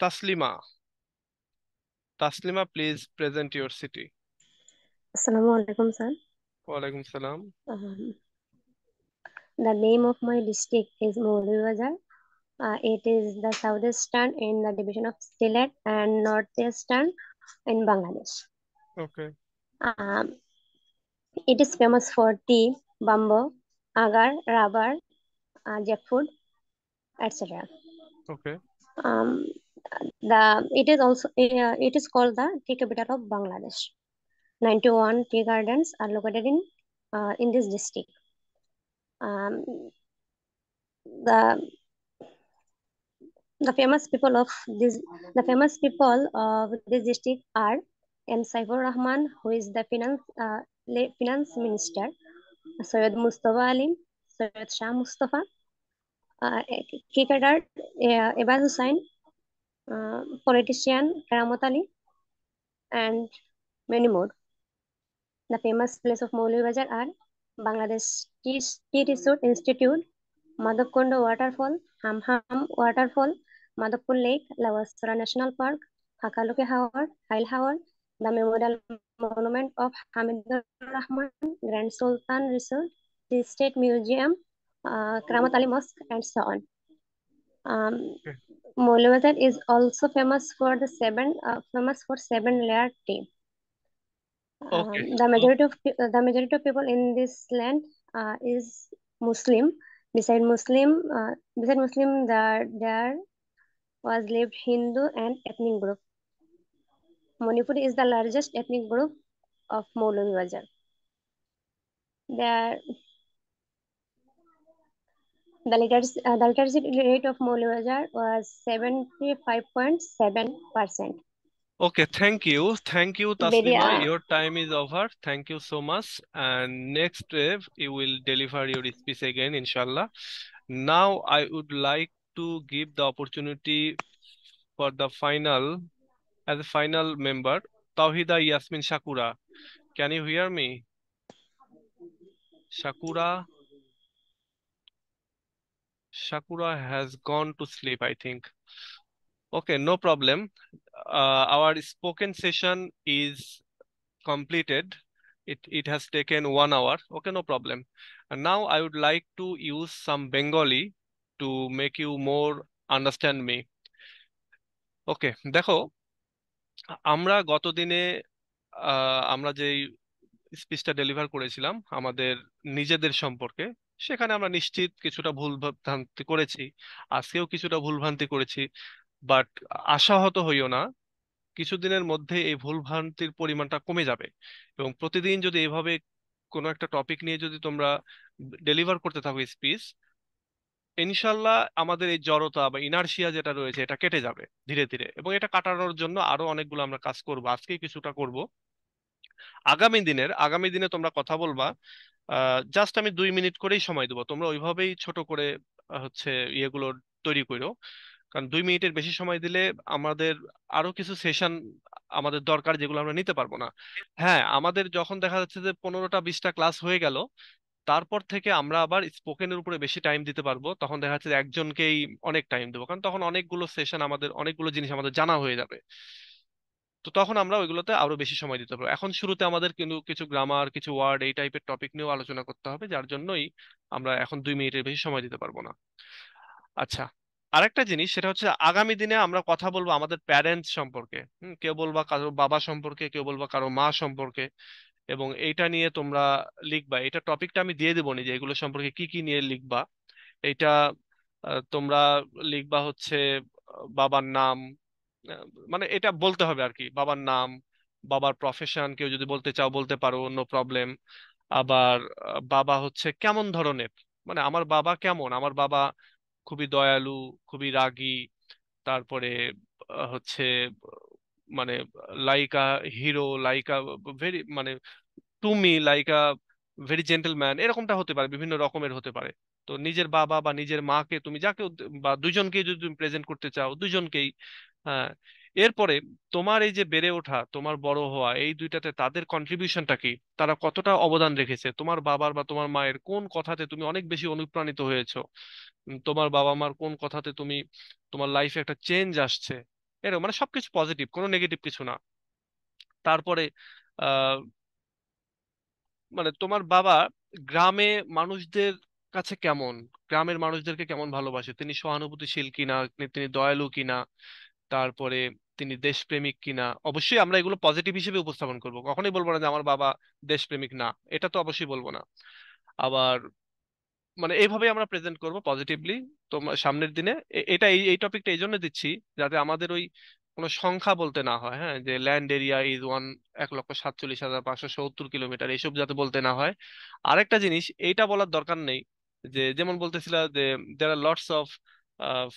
Taslima. Taslima, please present your city. Assalamu alaikum, sir. Walaikum salam. The name of my district is Moulibazar. It is the southeastern in the division of Sylhet and northeastern in Bangladesh. Okay. It is famous for tea, bamboo, agar, rubber, jackfruit, etc. Okay. It is called the tea capital of Bangladesh. 91 tea gardens are located in this district. Um, the the famous people of this district are M. Saifur Rahman, who is the finance minister, Syed Mustafa Ali, Syed Shah Mustafa, cricketer Ebad Hussain, politician Karamat Ali, and many more. The famous place of Maulibajar are Bangladesh Tea Research Institute, Madhavkonda Waterfall, Hamham Waterfall, Madhavpur Lake, Lavasara National Park, Hakaluke Hawar, Hail Hawar, the Memorial Monument of Hamidur Rahman, Grand Sultan Research, the State Museum, Karamat Ali Mosque, and so on. Okay. Maulibajar is also famous for seven layer tea. Okay. The majority of people in this land is Muslim. Beside Muslim, there was lived Hindu and ethnic group. Manipuri is the largest ethnic group of Maulibajar. The literacy rate of Maulibajar was 75.7%. Okay, thank you. Thank you, Very, Taslima. Your time is over. Thank you so much. And next wave, you will deliver your speech again, inshallah. Now, I would like to give the opportunity for the as a final member, Tawhida Yasmin Shakura. Can you hear me? Shakura has gone to sleep, I think. Okay, no problem. Our spoken session is completed. It has taken 1 hour. Okay, no problem. And now I would like to use some Bengali to make you more understand me. Okay, দেখো আমরা গতদিনে আমরা যে স্পিচটা deliver করেছিলাম আমাদের নিজেদের সম্পর্কে, সেখানে আমরা নিশ্চিত কিছুটা ভুল ভ্রান্তি করেছি, আজকেও কিছুটা ভুল ভ্রান্তি করেছি, বাট আশাহত হইও না, কিছুদিনের মধ্যে এই ভুল ভ্রান্তির পরিমাণটা কমে যাবে। এবং প্রতিদিন যদি এভাবে কোনো একটা টপিক নিয়ে যদি তোমরা ডেলিভার করতে থাকো স্পিচ, ইনশাল্লাহ আমাদের এই জড়তা বা ইনারশিয়া যেটা রয়েছে এটা কেটে যাবে ধীরে ধীরে। এবং এটা কাটানোর জন্য আরো অনেকগুলো আমরা কাজ করব, আজকেই কিছুটা করব। আগামী দিনে তোমরা কথা বলবা, জাস্ট আমি 2 মিনিট করেই সময় দেবো, তোমরা ওইভাবেই ছোট করে হচ্ছে ইয়েগুলো তৈরি করো, কারণ 2 মিনিটের বেশি সময় দিলে আমাদের আরো কিছু সেশন আমাদের দরকার, যেগুলো আমরা নিতে পারবো না। হ্যাঁ, আমাদের যখন দেখা যাচ্ছে যে 15টা 20টা ক্লাস হয়ে গেল, তারপর থেকে আমরা আবার স্পোকেনের উপরে বেশি টাইম দিতে পারবো, তখন দেখা যাচ্ছে যে একজনকেই অনেক টাইম দেবো, কারণ তখন অনেকগুলো সেশন আমাদের, অনেকগুলো জিনিস আমাদের জানা হয়ে যাবে। তো তখন আমরা ওইগুলোতে আরো বেশি সময় দিতে পারবো। এখন শুরুতে আমাদের কিন্তু কিছু গ্রামার, কিছু ওয়ার্ড, এই টাইপের টপিক নিয়েও আলোচনা করতে হবে, যার জন্যই আমরা এখন 2 মিনিটের বেশি সময় দিতে পারবো না। আচ্ছা, আরেকটা জিনিস, সেটা হচ্ছে আগামী দিনে আমরা কথা বলবো আমাদের প্যারেন্টস সম্পর্কে। কেউ বলবা কারো বাবা সম্পর্কে, কেউ বলবা কারো মা সম্পর্কে, এবং এইটা নিয়ে তোমরা লিখবা। এটা টপিকটা আমি দিয়ে দেবো নি যে এগুলো সম্পর্কে কি কি নিয়ে লিখবা। এইটা তোমরা লিখবা হচ্ছে বাবার নাম, মানে এটা বলতে হবে আর কি, বাবার নাম, বাবার প্রফেশন, কেউ যদি বলতে চাও বলতে পারো, নো প্রবলেম। আবার বাবা হচ্ছে কেমন ধরনের, মানে আমার বাবা কেমন, আমার বাবা খুবই দয়ালু, খুবই রাগী, তারপরে হচ্ছে মানে লাইকা হিরো, লাইকা ভেরি, মানে to me Laika very gentleman, এরকমটা হতে পারে, বিভিন্ন রকমের হতে পারে। তো নিজের বাবা বা নিজের মাকে তুমি যাকে বা দুজনকেই যদি তুমি প্রেজেন্ট করতে চাও, দুজনকেই। হ্যাঁ, এরপরে তোমার এই যে বেড়ে ওঠা, তোমার বড় হওয়া, এই দুইটাতে তাদের কন্ট্রিবিউশনটা কি, তারা কতটা অবদান রেখেছে, তোমার বাবার বা তোমার মায়ের কোন কথাতে তুমি অনেক বেশি অনুপ্রাণিত হয়েছো, তোমার বাবা মার কোন কথাতে তুমি, তোমার লাইফে একটা চেঞ্জ আসছে, এরকম মানে সবকিছু পজিটিভ, কোনো নেগেটিভ কিছু না। তারপরে আহ মানে তোমার বাবা গ্রামে মানুষদের কাছে কেমন, গ্রামের মানুষদেরকে কেমন ভালোবাসে, তিনি সহানুভূতিশীল কিনা, তিনি দয়ালু কিনা, তারপরে তিনি দেশপ্রেমিক কিনা। অবশ্যই আমরা এগুলো পজিটিভ হিসেবে উপস্থাপন করব, কখনোই বলবো না যে আমার বাবা দেশপ্রেমিক না, এটা তো অবশ্যই বলবো না। আবার মানে এইভাবে আমরা প্রেজেন্ট করব পজিটিভলি তোমার সামনের দিনে। এটা এই টপিকটা এই জন্য দিচ্ছি যাতে আমাদের ওই কোনো সংখ্যা বলতে না হয়, হ্যাঁ, যে ল্যান্ড এরিয়া ইজ 1,47,570 কিলোমিটার, এইসব যাতে বলতে না হয়। আরেকটা জিনিস, এইটা বলার দরকার নেই যে যেমন বলতেছিলা যে there are lots of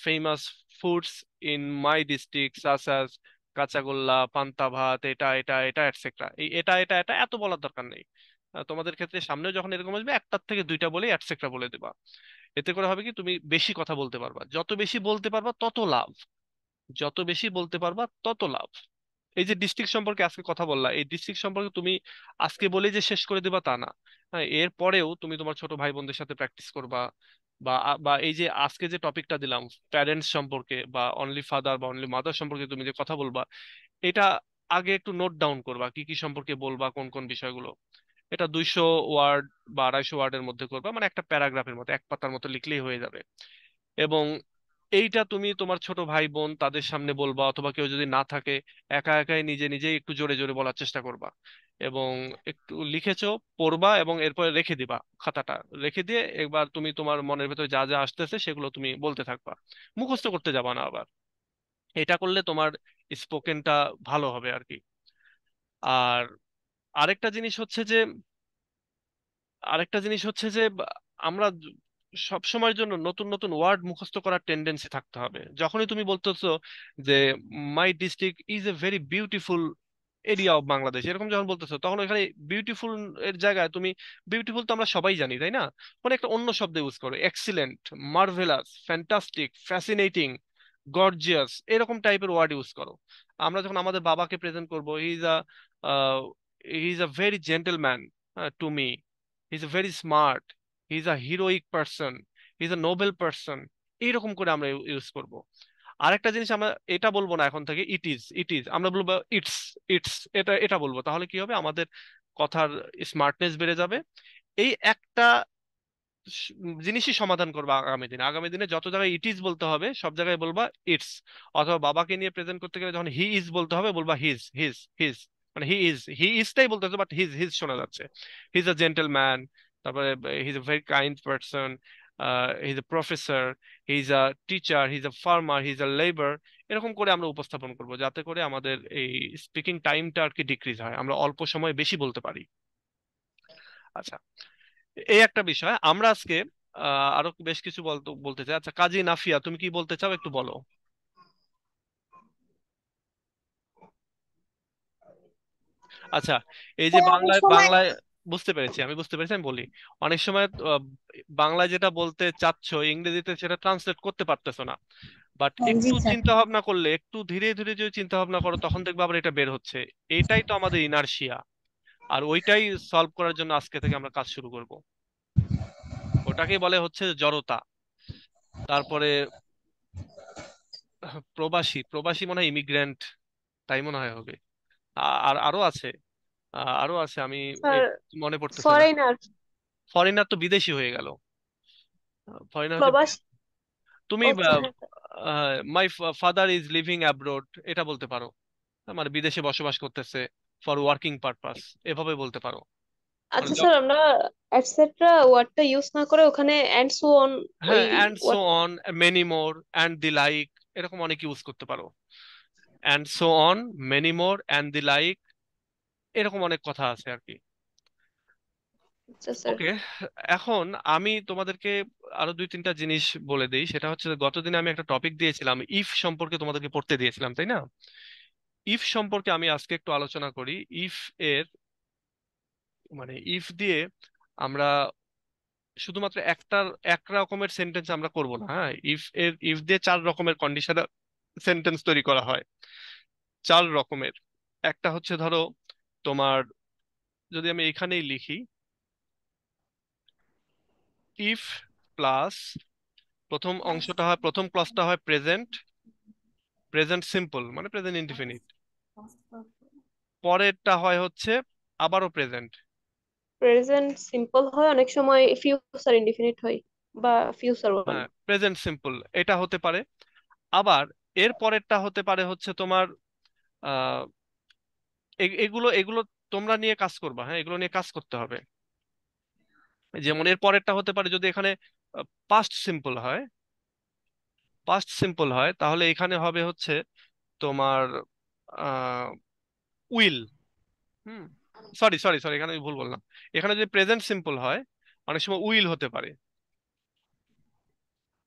famous foods in my district such as কাঁচাগোল্লা, পান্তা ভাত, এটা এটা এটা এটসেট্রা। এই এটা এটা এটা এত বলার দরকার নেই। তোমাদের ক্ষেত্রে সামনে যখন এরকম আসবে একটার থেকে দুইটা বলে এটসেট্রা বলে দেবা। এতে করে হবে কি তুমি বেশি কথা বলতে পারবা, যত বেশি বলতে পারবা তত লাভ, যত বেশি বলতে পারবা তত লাভ। এই যে ডিস্ট্রিক্ট সম্পর্কে আজকে কথা বললা, এই ডিস্ট্রিক্ট সম্পর্কে তুমি আজকে বলে যে শেষ করে দেবা তা না। হ্যাঁ, এর পরেও তুমি তোমার ছোট ভাই বোনদের সাথে প্র্যাকটিস করবা, বা বা এই যে আজকে যে টপিকটা দিলাম প্যারেন্টস সম্পর্কে বা অনলি ফাদার বা অনলি মাদার সম্পর্কে তুমি যে কথা বলবা, এটা আগে একটু নোট ডাউন করবা, কি কি সম্পর্কে বলবা, কোন কোন বিষয়গুলো। এটা 200 ওয়ার্ড বা 250 ওয়ার্ডের মধ্যে করবা, মানে একটা প্যারাগ্রাফের মতো, এক পাতার মতো লিখলেই হয়ে যাবে। এবং এইটা তুমি তোমার ছোট ভাই বোন তাদের সামনে বলবা, অথবা কেউ যদি না থাকে একা একাই নিজে নিজেই একটু জোরে জোরে বলার চেষ্টা করবা। এবং একটু লিখেছো, পড়বা, এবং এরপরে রেখে দিবা খাতাটা। রেখে দিয়ে একবার তুমি তোমার মনের ভেতরে যা যা আসতেছে সেগুলো তুমি বলতে থাকবা, মুখস্থ করতে যাবা না আবার। এটা করলে তোমার স্পোকেনটা ভালো হবে আর কি। আর আরেকটা জিনিস হচ্ছে যে আমরা সব সময়ের জন্য নতুন নতুন ওয়ার্ড মুখস্থ করার টেন্ডেন্সি থাকতে হবে। যখনই তুমি বলতেছো যে my district is a very beautiful area of Bangladesh, এরকম যখন বলতেছো, তখন এখানে বিউটিফুল এর জায়গায় তুমি, বিউটিফুল তো আমরা সবাই জানি তাই না, মানে একটা অন্য শব্দ ইউজ করো, excellent, marvellous, fantastic, fascinating, gorgeous, এরকম টাইপের ওয়ার্ড ইউজ করো। আমরা যখন আমাদের বাবাকে প্রেজেন্ট করবো, হি is a very gentleman to me, he is very smart, he is a heroic person, he is a Nobel person, এইরকম করে আমরা ইউজ করব। আরেকটা জিনিস, আমরা এটা বলবো না এখন থেকে ইট ইজ, আমরা বলবো ইটস, ইটস, এটা এটা বলবো। তাহলে কি হবে, আমাদের কথার স্মার্টনেস বেড়ে যাবে। এই একটা জিনিসই সমাধান করবো আগামী দিনে। আগামী দিনে যত জায়গায় ইট ইজ বলতে হবে সব জায়গায় বলবা ইটস। অথবা বাবাকে নিয়ে প্রেজেন্ট করতে গেলে যখন হি ইজ বলতে হবে বলবা হিজ, হিজ, হিজ, মানে হি ইজটাই বলতে হচ্ছে, বাট হিজ হিজ শোনা যাচ্ছে। হি ইজ আ জেন্টলম্যান, তারপরে হি is a very kind person, he is a professor, he is a teacher, he is a farmer, he is a labour. এরকম করে আমরা উপস্থাপন করব যাতে করে আমাদের এই স্পিকিং টাইমটা আর কি ডিক্রিজ হয়, আমরা অল্প সময় বেশি বলতে পারি। আচ্ছা, এই একটা বিষয়। আমরা আজকে আরো বেশ কিছু বলতে চাই। আচ্ছা কাজী নাফিয়া, তুমি কি বলতে চাও একটু বলো। আচ্ছা, এই যে অনেক সময় বাংলায় বুঝতে পেরেছি, আমি বুঝতে পেরেছি, আমি বলি। অনেক সময় বাংলায় যেটা বলতে চাচ্ছ ইংরেজিতে সেটা ট্রান্সলেট করতে পারতেছো না, বাট জি একটু স্যার। চিন্তা ভাবনা করলে, একটু ধীরে ধীরে যদি চিন্তা ভাবনা করো তখন দেখবে আবার এটা বের হচ্ছে। এটাই তো আমাদের ইনার্শিয়া, আর ওইটাই সলভ করার জন্য আজকে থেকে আমরা কাজ শুরু করব। ওটাকে বলে হচ্ছে জড়তা। তারপরে প্রবাসী, প্রবাসী মনে হয় ইমিগ্রেন্ট, তাই মনে হয় হবে। আর আরো আছে, আরো আছে, আমি এই স্যার, মনে পড়তেছে না। ফরেনার, ফরেনার তো বিদেশি হয়ে গেল, ফরেনার হচ্ছে প্রবাস। তুমি আচ্ছা হ্যাঁ sir. My father is living abroad, এটা বলতে পারো, মানে বিদেশে বসবাস করতেছে ফর ওয়ার্কিং পারপাস, এভাবে বলতে পারো। মানে আচ্ছা স্যার, আমরা এটসেট্রা ওয়ার্ডটা ইউজ না করে ওখানে এন্ড সো অন ওই হ্যাঁ, and so word. On, many more, and the like, এরকম অনেক ইউজ করতে পারো। And so on, many more, and the like, এরকম অনেক কথা আছে আর কি। আচ্ছা স্যার। ওকে, এখন আমি তোমাদেরকে আরো দুই তিনটা জিনিস বলে দিই। সেটা হচ্ছে যে গতদিন আমি একটা টপিক দিয়েছিলাম, ইফ সম্পর্কে তোমাদেরকে পড়তে দিয়েছিলাম তাই না। ইফ সম্পর্কে আমি আজকে একটু আলোচনা করি। ইফ এর মানে ইফ দিয়ে আমরা শুধুমাত্র এক রকমের সেন্টেন্স আমরা করব না। হ্যাঁ, ইফ দিয়ে 4 রকমের কন্ডিশনাল সেন্টেন্স তৈরি করা হয়, 4 রকমের। একটা হচ্ছে ধরো তোমার, যদি আমি এখানেই লিখি, ইফ প্লাস প্রথম অংশটা হয়, প্রথম ক্লজটা হয় প্রেজেন্ট, প্রেজেন্ট সিম্পল মানে প্রেজেন্ট ইনডিফিনিট। পরেরটা হয় হচ্ছে আবারও প্রেজেন্ট, প্রেজেন্ট সিম্পল হয়, অনেক সময় ফিউচার ইনডিফিনিট হয় বা ফিউচার ওয়ান। হ্যাঁ প্রেজেন্ট সিম্পল এটা হতে পারে। আবার এর পরেরটা হতে পারে হচ্ছে তোমার আহ এগুলো এগুলো তোমরা নিয়ে কাজ করবা, হ্যাঁ এগুলো নিয়ে কাজ করতে হবে। যেমন এর পরেরটা হতে পারে, যদি এখানে পাস্ট সিম্পল হয়, পাস্ট সিম্পল হয়, তাহলে এখানে হবে হচ্ছে তোমার will, hmm, sorry sorry sorry, এখানে আমি ভুল বললাম। এখানে যদি প্রেজেন্ট সিম্পল হয় অনেক সময় উইল হতে পারে।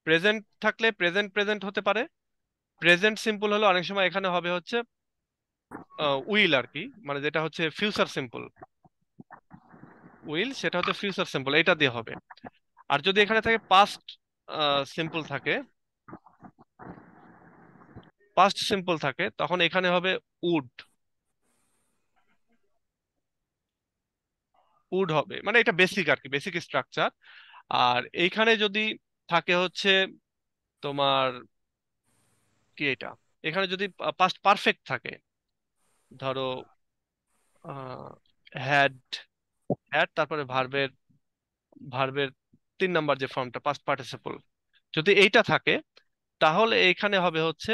প্রেজেন্ট থাকলে প্রেজেন্ট প্রেজেন্ট হতে পারে, প্রেজেন্ট সিম্পল হলে অনেক সময় এখানে হবে হচ্ছে উইল আর কি, মানে যেটা হচ্ছে ফিউচার সিম্পল। উইল সেটা হচ্ছে ফিউচার সিম্পল, এটা দিয়ে হবে। আর যদি এখানে থাকে পাস্ট সিম্পল থাকে, পাস্ট সিম্পল থাকে, তখন এখানে হবে উড। উড হবে, মানে এটা বেসিক আর কি, বেসিক স্ট্রাকচার। আর এইখানে যদি থাকে হচ্ছে তোমার কি, এটা এখানে যদি পাস্ট পারফেক্ট থাকে, ধরো হ্যাড, হ্যাড তারপরে ভার্বের, ভার্বের 3 নাম্বার যে ফর্মটা পাস্ট পার্টিসিপল, যদি এইটা থাকে তাহলে এখানে হবে হচ্ছে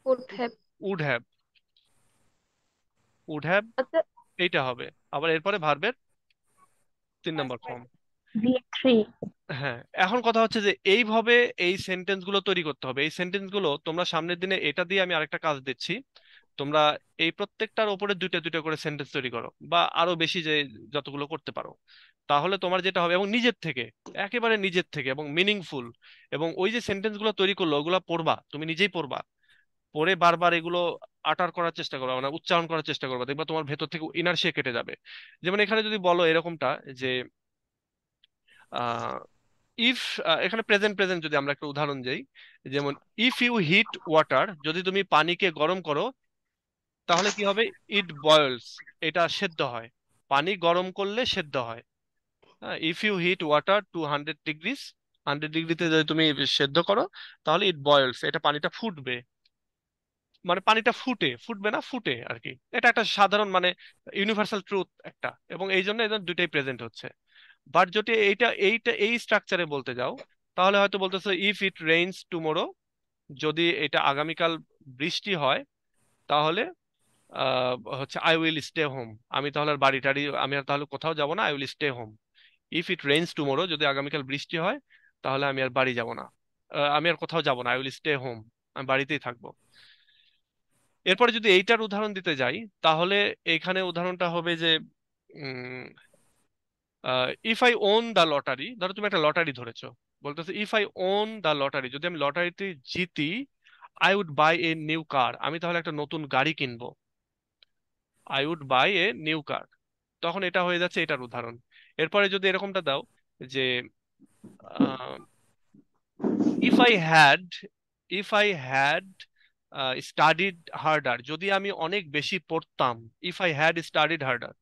would have। Would have. Would have আচ্ছা, এইটা হবে। আবার এরপরে ভার্বের 3 নাম্বার ফর্ম। V3। হ্যাঁ, এখন কথা হচ্ছে যে এইভাবে এই সেন্টেন্স গুলো তৈরি করতে হবে। এই সেন্টেন্স গুলো তোমরা সামনের দিনে, এটা দিয়ে আমি আরেকটা কাজ দিচ্ছি, তোমরা এই প্রত্যেকটার উপরে দুইটা দুইটা করে সেন্টেন্স তৈরি করো, বা আরো বেশি যে যতগুলো করতে পারো। তাহলে তোমার যেটা হবে, এবং নিজের থেকে, একেবারে নিজের থেকে এবং মিনিংফুল, এবং ওই যে সেন্টেন্স গুলো তৈরি করলো ওগুলো পড়বা, তুমি নিজেই পড়বা, পড়ে বারবার এগুলো আটার করার চেষ্টা করবা, মানে উচ্চারণ করার চেষ্টা করবা, দেখবা তোমার ভেতর থেকে ইনারশিয়া কেটে যাবে। যেমন এখানে যদি বলো এরকমটা যে ইফ, এখানে প্রেজেন্ট প্রেজেন্ট যদি আমরা একটা উদাহরণ দেই, যেমন ইফ ইউ হিট ওয়াটার, যদি তুমি পানিকে গরম করো তাহলে কি হবে, ইট বয়েলস, এটা সেদ্ধ হয়। পানি গরম করলে সেদ্ধ হয়। If you heat water to 100 degrees, 100 ডিগ্রিতে যদি তুমি সেদ্ধ করো তাহলে ইট বয়েলস, এটা পানিটা ফুটবে। মানে পানিটা ফুটে, ফুটবে না, ফুটে আর কি। এটা একটা সাধারণ মানে ইউনিভার্সাল ট্রুথ একটা, এবং এই জন্য এদের দুইটাই প্রেজেন্ট হচ্ছে। বাট যদি এইটা এইটা এই স্ট্রাকচারে বলতে যাও, তাহলে হয়তো বলতেছে ইফ ইট রেইনস টুমোরো, যদি এটা আগামীকাল বৃষ্টি হয় তাহলে হচ্ছে আই উইল স্টে হোম, আমি তাহলে আর বাড়ি টাড়ি, আমি আর তাহলে কোথাও যাব না, I will stay home. If it rains tomorrow, যদি আগামীকাল বৃষ্টি হয় তাহলে আমি আর বাড়ি যাব না, আমি আর কোথাও যাব না, আই উইল স্টে হোম, আমি বাড়িতেই থাকবো। এরপরে যদি এইটার উদাহরণ দিতে যাই, তাহলে এখানে উদাহরণটা হবে যে if I won the lottery, ধরো তুমি একটা লটারি ধরেছো, বলতেছে if I won the lottery, যদি আমি লটারিতে জিতি, I would buy a new car, আমি তাহলে একটা নতুন গাড়ি কিনবো। I would buy a new car, তখন এটা হয়ে যাচ্ছে এটার উদাহরণ। এরপরে যদি এরকমটা দাও যে if I had, if I had studied harder, যদি আমি অনেক বেশি পড়তাম, if I had studied harder,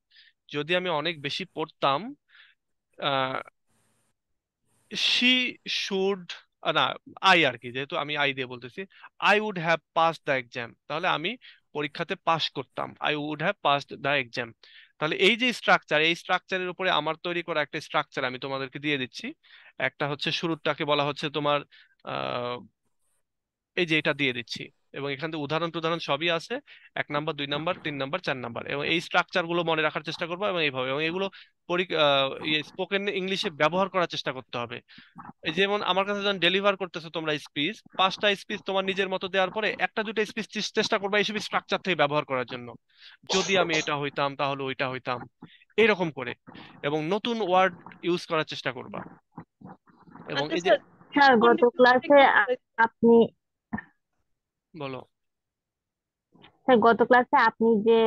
যদি আমি অনেক বেশি পড়তাম, শি শুড, না আই আর কি, যেহেতু আমি আই দিয়ে বলতেছি, I would have pass the exam, তাহলে আমি পরীক্ষাতে পাস করতাম, I would have passed the exam. তাহলে এই যে স্ট্রাকচার, এই স্ট্রাকচারের উপরে আমার তৈরি করা একটা স্ট্রাকচার আমি তোমাদেরকে দিয়ে দিচ্ছি। একটা হচ্ছে শুরুটাকে বলা হচ্ছে তোমার এই যে এটা দিয়ে দিচ্ছি, এবং এখান থেকে উদাহরণ টুদাহরণ সবই আছে, 1 নাম্বার 2 নাম্বার 3 নাম্বার 4 নাম্বার, এবং এই স্ট্রাকচার গুলো মনে রাখার চেষ্টা করবো, এবং এইভাবে, এবং এগুলো স্পোকেন ইংলিশে ব্যবহার করার চেষ্টা করতে হবে। এই যেমন আমার কাছে যখন ডেলিভার করতেছো তোমরা স্পিচ, 5টা স্পিচ তোমার নিজের মতো দেওয়ার পরে একটা দুটো স্পিচ চেষ্টা করবা এইসব স্ট্রাকচার থেকে ব্যবহার করার জন্য, যদি আমি এটা হইতাম তাহলে ওইটা হইতাম, এরকম করে, এবং নতুন ওয়ার্ড ইউজ করার চেষ্টা করবা। এবং আচ্ছা এই যে স্যার, স্যার গত ক্লাসে আপনি বলো, গত ক্লাসে আপনি যে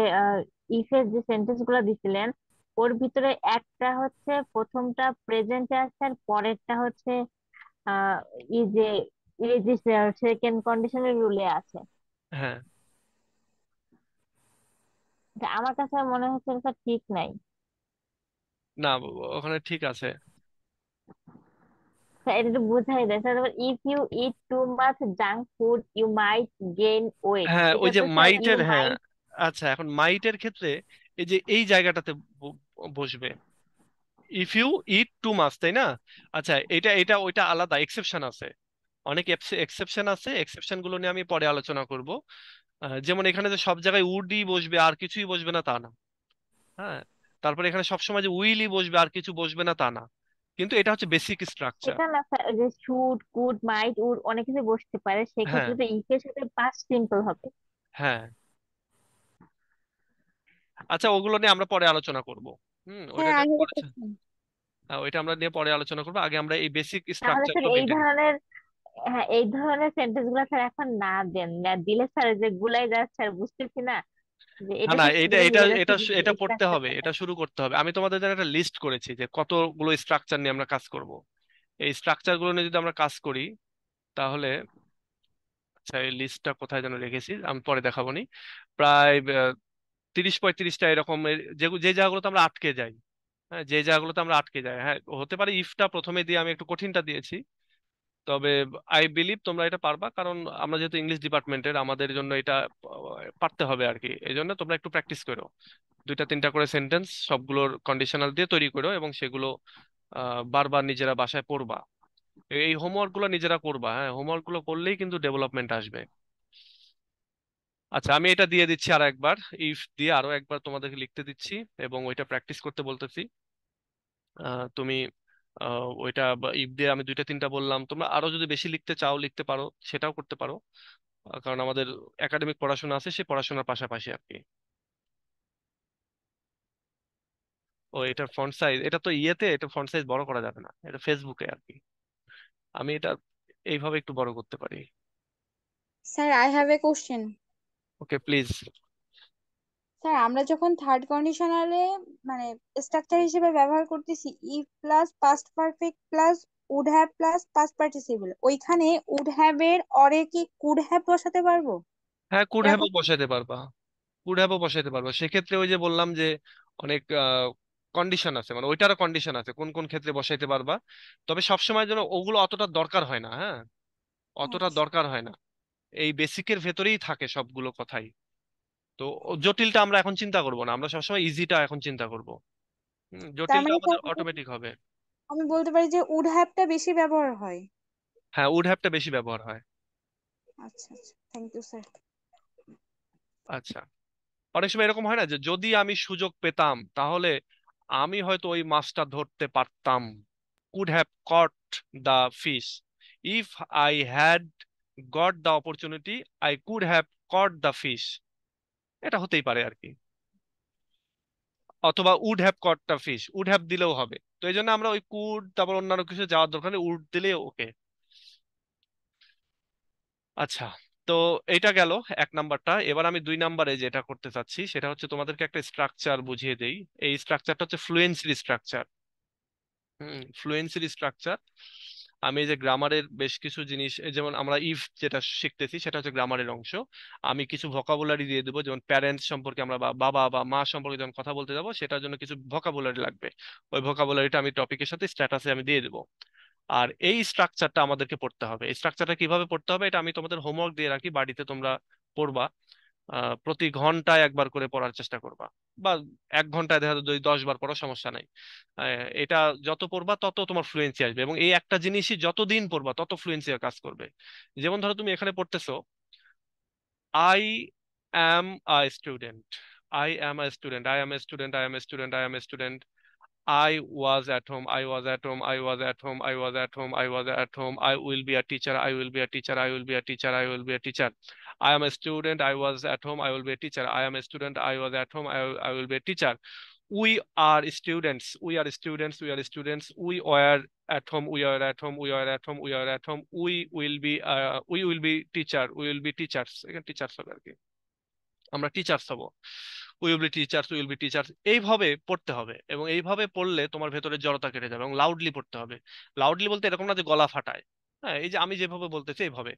ইফের যে সেন্টেন্স গুলো দিছিলেন, ওর ভিতরে একটা হচ্ছে প্রথমটা প্রেজেন্টে আসছে, আর পরেরটা হচ্ছে আহ ই যে সেকেন্ড কন্ডিশনের রুলে আছে। হ্যাঁ তা আমার কাছে মনে হচ্ছে এটা ঠিক নাই। না, ওখানে ঠিক আছে। স্যার এটা একটু বুঝাই দেয় sir. If you eat too much junk food you might gain weight, হ্যাঁ ওই এটা যে তো স্যার ইউ মাইটের, হ্যাঁ মাইট। আচ্ছা, এখন মাইটের ক্ষেত্রে এই যে এই জায়গাটাতে বসবে, ইফ ইউ ইট টু মাছ, তাই না? আচ্ছা, এটা এটা ওইটা আলাদা, এক্সেপশন আছে, অনেক এক্সেপশন আছে, এক্সেপশন গুলো নিয়ে আমি পরে আলোচনা করব। যেমন এখানে যে সব জায়গায় উডই বসবে আর কিছুই বসবে না তা না। হ্যাঁ, তারপরে এখানে সবসময় যে উইলই বসবে আর কিছু বসবে না তা না, কিন্তু এটা হচ্ছে বেসিক স্ট্রাকচার। এটা না স্যার, ওই যে শুড কুড মাইট উড অনেক কিছু বসতে পারে, হ্যাঁ সেক্ষেত্রে তো ইফের সাথে পাস্ট সিম্পল হবে। হ্যাঁ, আচ্ছা ওগুলো নিয়ে আমরা পরে আলোচনা করব। ওইটা হ্যাঁ নিয়ে আসলে পরে, ওইটা আমরা নিয়ে পরে আলোচনা করবো, আগে আমরা এই বেসিক তাহলে স্ট্রাকচার স্যার গুলো এই মেনটেন। ধরনের হ্যাঁ, এই ধরনের সেন্টেন্স গুলো স্যার এখন না দেন, না দিলে স্যার যে গুলাই যাচ্ছে আর বুঝতেছি না যে না এটা না, ঠিক এটা কিভাবে এটা মিলে যাচ্ছে এটা যদি এটা পড়তে হবে, স্ট্রাকচারটা এটা শুরু করতে হবে। আমি তোমাদের জন্য একটা লিস্ট করেছি যে কতগুলো স্ট্রাকচার নিয়ে আমরা কাজ করব। এই স্ট্রাকচার গুলো নিয়ে যদি আমরা কাজ করি তাহলে, আচ্ছা এই লিস্টটা কোথায় যেন রেখেছি, আমি পরে দেখাবো নি। প্রায় 30-35টা এরকমের যে জায়গাগুলোতে আমরা আটকে যাই। হ্যাঁ, যে জায়গাগুলোতে আমরা আটকে যাই, হ্যাঁ হতে পারে ইফটা প্রথমে দিয়ে আমি একটু কঠিনটা দিয়েছি, তবে আই বিলিভ তোমরা এটা পারবা, কারণ আমরা যেহেতু ইংলিশ ডিপার্টমেন্টের, আমাদের জন্য এটা পারতে হবে আর কি। এই জন্য তোমরা একটু প্র্যাকটিস করো, 2-3টা করে সেন্টেন্স সবগুলোর কন্ডিশনাল দিয়ে তৈরি করো, এবং সেগুলো বারবার নিজেরা বাসায় পড়বা। এই হোমওয়ার্ক গুলো নিজেরা করবা, হ্যাঁ হোমওয়ার্ক গুলো করলেই কিন্তু ডেভেলপমেন্ট আসবে। আচ্ছা, আমি এটা দিয়ে দিচ্ছি আরো একবার, ইফ দিয়ে আরো একবার তোমাদেরকে লিখতে দিচ্ছি এবং ওইটা প্র্যাকটিস করতে বলতেছি। তুমি ওইটা ইফ দিয়ে আমি 2-3টা বললাম, তোমরা আরো যদি বেশি লিখতে চাও লিখতে পারো, সেটাও করতে পারো। কারণ আমাদের একাডেমিক পড়াশোনা আছে, সেই পড়াশোনার পাশাপাশি আর কি। ও এটার ফন্ট সাইজ, এটা তো ইয়েতে, এটা ফন্ট সাইজ বড় করা যাবে না, এটা ফেসবুকে আর কি। আমি এটা এইভাবে একটু বড় করতে পারি। Sir I have a question. Okay please. Sir আমরা যখন থার্ড কন্ডিশনালে মানে স্ট্রাকচার হিসেবে ব্যবহার করতেছি if plus past perfect plus would have plus past participle, ওইখানে উড হ্যাভ এর অরে কি কুড হ্যাভ বসাতে পারবো? হ্যাঁ, কুড এরকম হ্যাভও বসাতে পারবা, কুড হ্যাভও বসাতে পারবা। সেক্ষেত্রে ওই যে বললাম যে অনেক কন্ডিশন আছে, মানে ওইটারও কন্ডিশন আছে কোন কোন ক্ষেত্রে বসাইতে পারবা। তবে সবসময় যেন ওগুলো অতটা দরকার হয় না, হ্যাঁ অতটা আচ্ছা। দরকার হয় না, এই বেসিকের ভেতরেই থাকে সবগুলো কথাই। তো জটিলটা আমরা এখন চিন্তা করব না, আমরা সবসময় ইজিটা এখন চিন্তা করব। তার জটিলটা মানে আমাদের স্যার অটোমেটিক হবে। আমি বলতে পারি যে উড হ্যাভটা বেশি ব্যবহার হয়। হ্যাঁ, উড হ্যাভটা বেশি ব্যবহার হয়। আচ্ছা আচ্ছা, থ্যাংক ইউ স্যার। আচ্ছা, অনেক সময় এরকম হয় না যে যদি আমি সুযোগ পেতাম তাহলে আমি হয়তো ওই মাছটা ধরতে পারতাম, could have caught the fish, if I had got the opportunity I could have caught the fish. এটা হতেই পারে আর কি। অথবা would have caught the fish, would have দিলেও হবে। তো এই জন্য আমরা ওই কুড তারপর অন্যান্য কিছু যাওয়ার দরকার নেই, উড দিলে ওকে। আচ্ছা, তো এইটা গেল 1 নাম্বারটা। এবার আমি 2 নাম্বারে যেটা করতে চাচ্ছি সেটা হচ্ছে তোমাদেরকে একটা স্ট্রাকচার বুঝিয়ে দেই। এই স্ট্রাকচারটা হচ্ছে ফ্লুয়েন্সির স্ট্রাকচার। ফ্লুয়েন্সির স্ট্রাকচার। আমি এই যে গ্রামারের বেশ কিছু জিনিস, এই যেমন আমরা ইফ যেটা শিখতেছি সেটা হচ্ছে গ্রামারের অংশ। আমি কিছু ভোকাবুলারি দিয়ে দেবো, যেমন প্যারেন্টস সম্পর্কে আমরা বা বাবা বা মা সম্পর্কে যখন কথা বলতে যাবো সেটার জন্য কিছু ভোকাবুলারি লাগবে। ওই ভোকাবুলারিটা আমি টপিকের সাথে স্ট্যাটাসে আমি দিয়ে দেবো। আর এই স্ট্রাকচারটা আমাদেরকে পড়তে হবে। এই স্ট্রাকচারটা কিভাবে পড়তে হবে এটা আমি তোমাদের হোমওয়ার্ক দিয়ে রাখি, বাড়িতে তোমরা পড়বা। প্রতি ঘন্টায় একবার করে পড়ার চেষ্টা করবা, বা 1 ঘন্টায় দেখা যায় যদি 10 বার পড়ো সমস্যা নাই। এটা যত পড়বা তত তোমার ফ্লুয়েন্সি আসবে, এবং এই একটা জিনিসই যতদিন পড়বা তত ফ্লুয়েন্সি কাজ করবে। যেমন ধরো তুমি এখানে পড়তেছো I am a student, I am a student, I am a student, I am a student, I am a student, I was at home, I was at home, I was at home, I was at home, I was at home, I will be a teacher, I will be a teacher, I will be a teacher, I will be a teacher. I am a student, I was at home, I will be a teacher. I am a student, I was at home, I will be a teacher. We are students, we are students, we are students, we were at home, we are at home, we are at home, we are at home, we will be teacher, we will be teachers. এখানে teachers হবে আর কি, আমরা teachers হব। Will be teachers, will be teachers, এইভাবে পড়তে হবে। এবং এইভাবে পড়লে তোমার ভেতরে জড়তা কেটে যাবে। এবং লাউডলি পড়তে হবে। লাউডলি বলতে এরকম না যে গলা ফাটায়, হ্যাঁ এই যে আমি যেভাবে বলতেছি এইভাবে।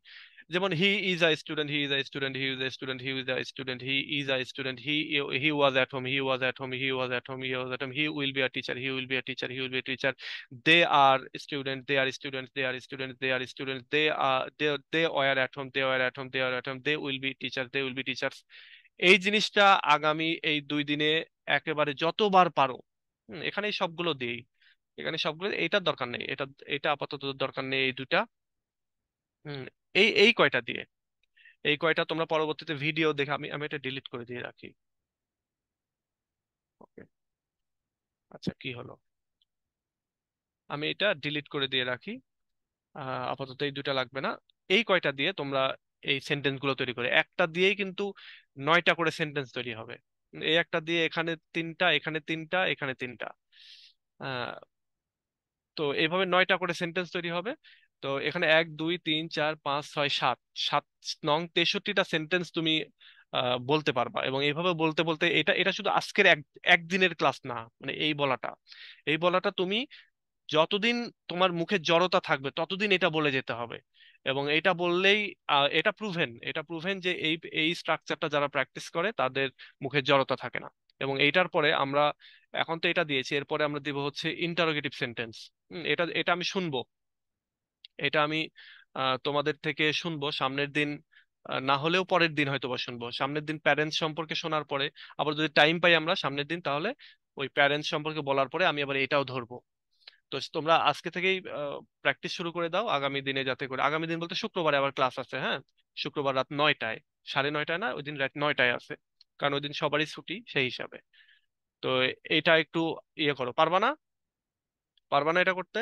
যেমন he is a student, he is a student, he is a student, he is a student, he is a student, he was at home, he was at home, he was at home, he was at home, he will be a teacher, he will be a teacher, he will be a teacher. They are student, they are student, they are student, they are student, they were at home, they were at home, they are at home, they will be teacher, they will be teachers. এই জিনিসটা আগামী এই 2 দিনে একেবারে যতবার পারো, এখানে সবগুলো দিই, এখানে সবগুলো, এইটার দরকার নেই, এটা এটা আপাতত দরকার নেই, এই 2টা। হম এই এই কয়টা দিয়ে, এই কয়টা তোমরা পরবর্তীতে ভিডিও দেখে, আমি আমি এটা ডিলিট করে দিয়ে রাখি। ওকে, আচ্ছা কি হলো, আমি এটা ডিলিট করে দিয়ে রাখি। আপাতত এই 2টা লাগবে না। এই কয়টা দিয়ে তোমরা এই সেন্টেন্স গুলো তৈরি করে, একটা দিয়েই কিন্তু 9টা করে সেন্টেন্স তৈরি হবে। এই একটা দিয়ে এখানে 3টা, এখানে 3টা, এখানে 3টা। তো এইভাবে 9টা করে সেন্টেন্স তৈরি হবে। তো তো এখানে 1 2 3 4 5 6 7 7 নং 63টা সেন্টেন্স তুমি বলতে পারবা, এবং এইভাবে বলতে বলতে এটা এটা শুধু আজকের একদিনের ক্লাস না, মানে এই বলাটা তুমি যতদিন তোমার মুখে জড়তা থাকবে ততদিন এটা বলে যেতে হবে। এবং এটা বললেই এটা প্রুভেন যে এই স্ট্রাকচারটা যারা প্র্যাকটিস করে তাদের মুখে জড়তা থাকে না। এবং এইটার পরে আমরা এখন তো এটা দিয়েছি, এরপরে আমরা দিব হচ্ছে ইন্টারোগেটিভ সেন্টেন্স। এটা এটা আমি শুনবো, এটা আমি তোমাদের থেকে শুনবো সামনের দিন, না হলেও পরের দিন হয়তো বা শুনবো। সামনের দিন প্যারেন্টস সম্পর্কে শোনার পরে আবার যদি টাইম পাই আমরা সামনের দিন, তাহলে ওই প্যারেন্টস সম্পর্কে বলার পরে আমি আবার এটাও ধরবো। তো তোমরা আজকে থেকেই প্র্যাকটিস শুরু করে দাও আগামী দিনে, যাতে করে আগামী দিন বলতে শুক্রবারে আবার ক্লাস আছে। হ্যাঁ, শুক্রবার রাত 9টায়, 9:30 না, ওই দিন রাত 9টায় আছে, কারণ ওই দিন সবারই ছুটি সেই হিসাবে। তো এটা একটু ইয়ে করো, পারবা না এটা করতে?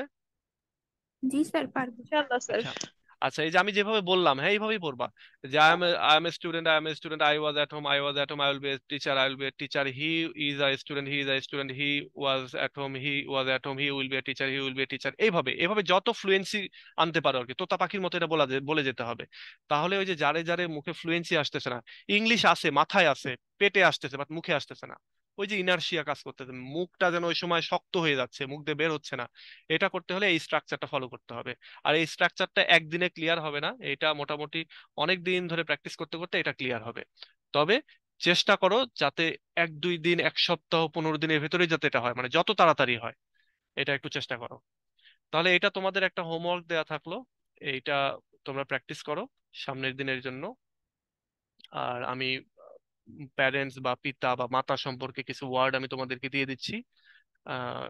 জি স্যার, পারবো। ইনশাআল্লাহ স্যার। আচ্ছা আচ্ছা, এই যে আমি যেভাবে বললাম, হ্যাঁ এইভাবেই পড়বা, যে I M A student, I was at home, I will B a teacher, he is a student, he was at home, he will B a teacher, এইভাবে এইভাবে যত ফ্লুয়েন্সি আনতে পারো আর কি, তোতা পাখির মতো এটা বলে যেতে হবে। তাহলে ওই যে যারে যারে মুখে ফ্লুয়েন্সি আসতেছে না, ইংলিশ আছে মাথায় আছে, পেটে আসতেছে বাট মুখে আসতেছে না, ওই যে ইনার্শিয়া কাজ করতেছে, মুখটা যেন ওই সময় শক্ত হয়ে যাচ্ছে, মুখ দিয়ে বের হচ্ছে না, এটা করতে হলে এই স্ট্রাকচারটা ফলো করতে হবে। আর এই স্ট্রাকচারটা একদিনে ক্লিয়ার হবে না, এটা মোটামুটি অনেক দিন ধরে প্র্যাকটিস করতে করতে এটা ক্লিয়ার হবে। তবে চেষ্টা করো যাতে 1 2 দিন, 1 সপ্তাহ, 15 দিনের ভেতরেই যাতে এটা হয়, মানে যত তাড়াতাড়ি হয় এটা একটু চেষ্টা করো। তাহলে এটা তোমাদের একটা হোমওয়ার্ক দেয়া থাকলো, এইটা তোমরা প্র্যাকটিস করো সামনের দিনের জন্য। আর আমি প্যারেন্টস বা পিতা বা মাতা সম্পর্কে কিছু ওয়ার্ড আমি তোমাদেরকে দিয়ে দিচ্ছি, আহ,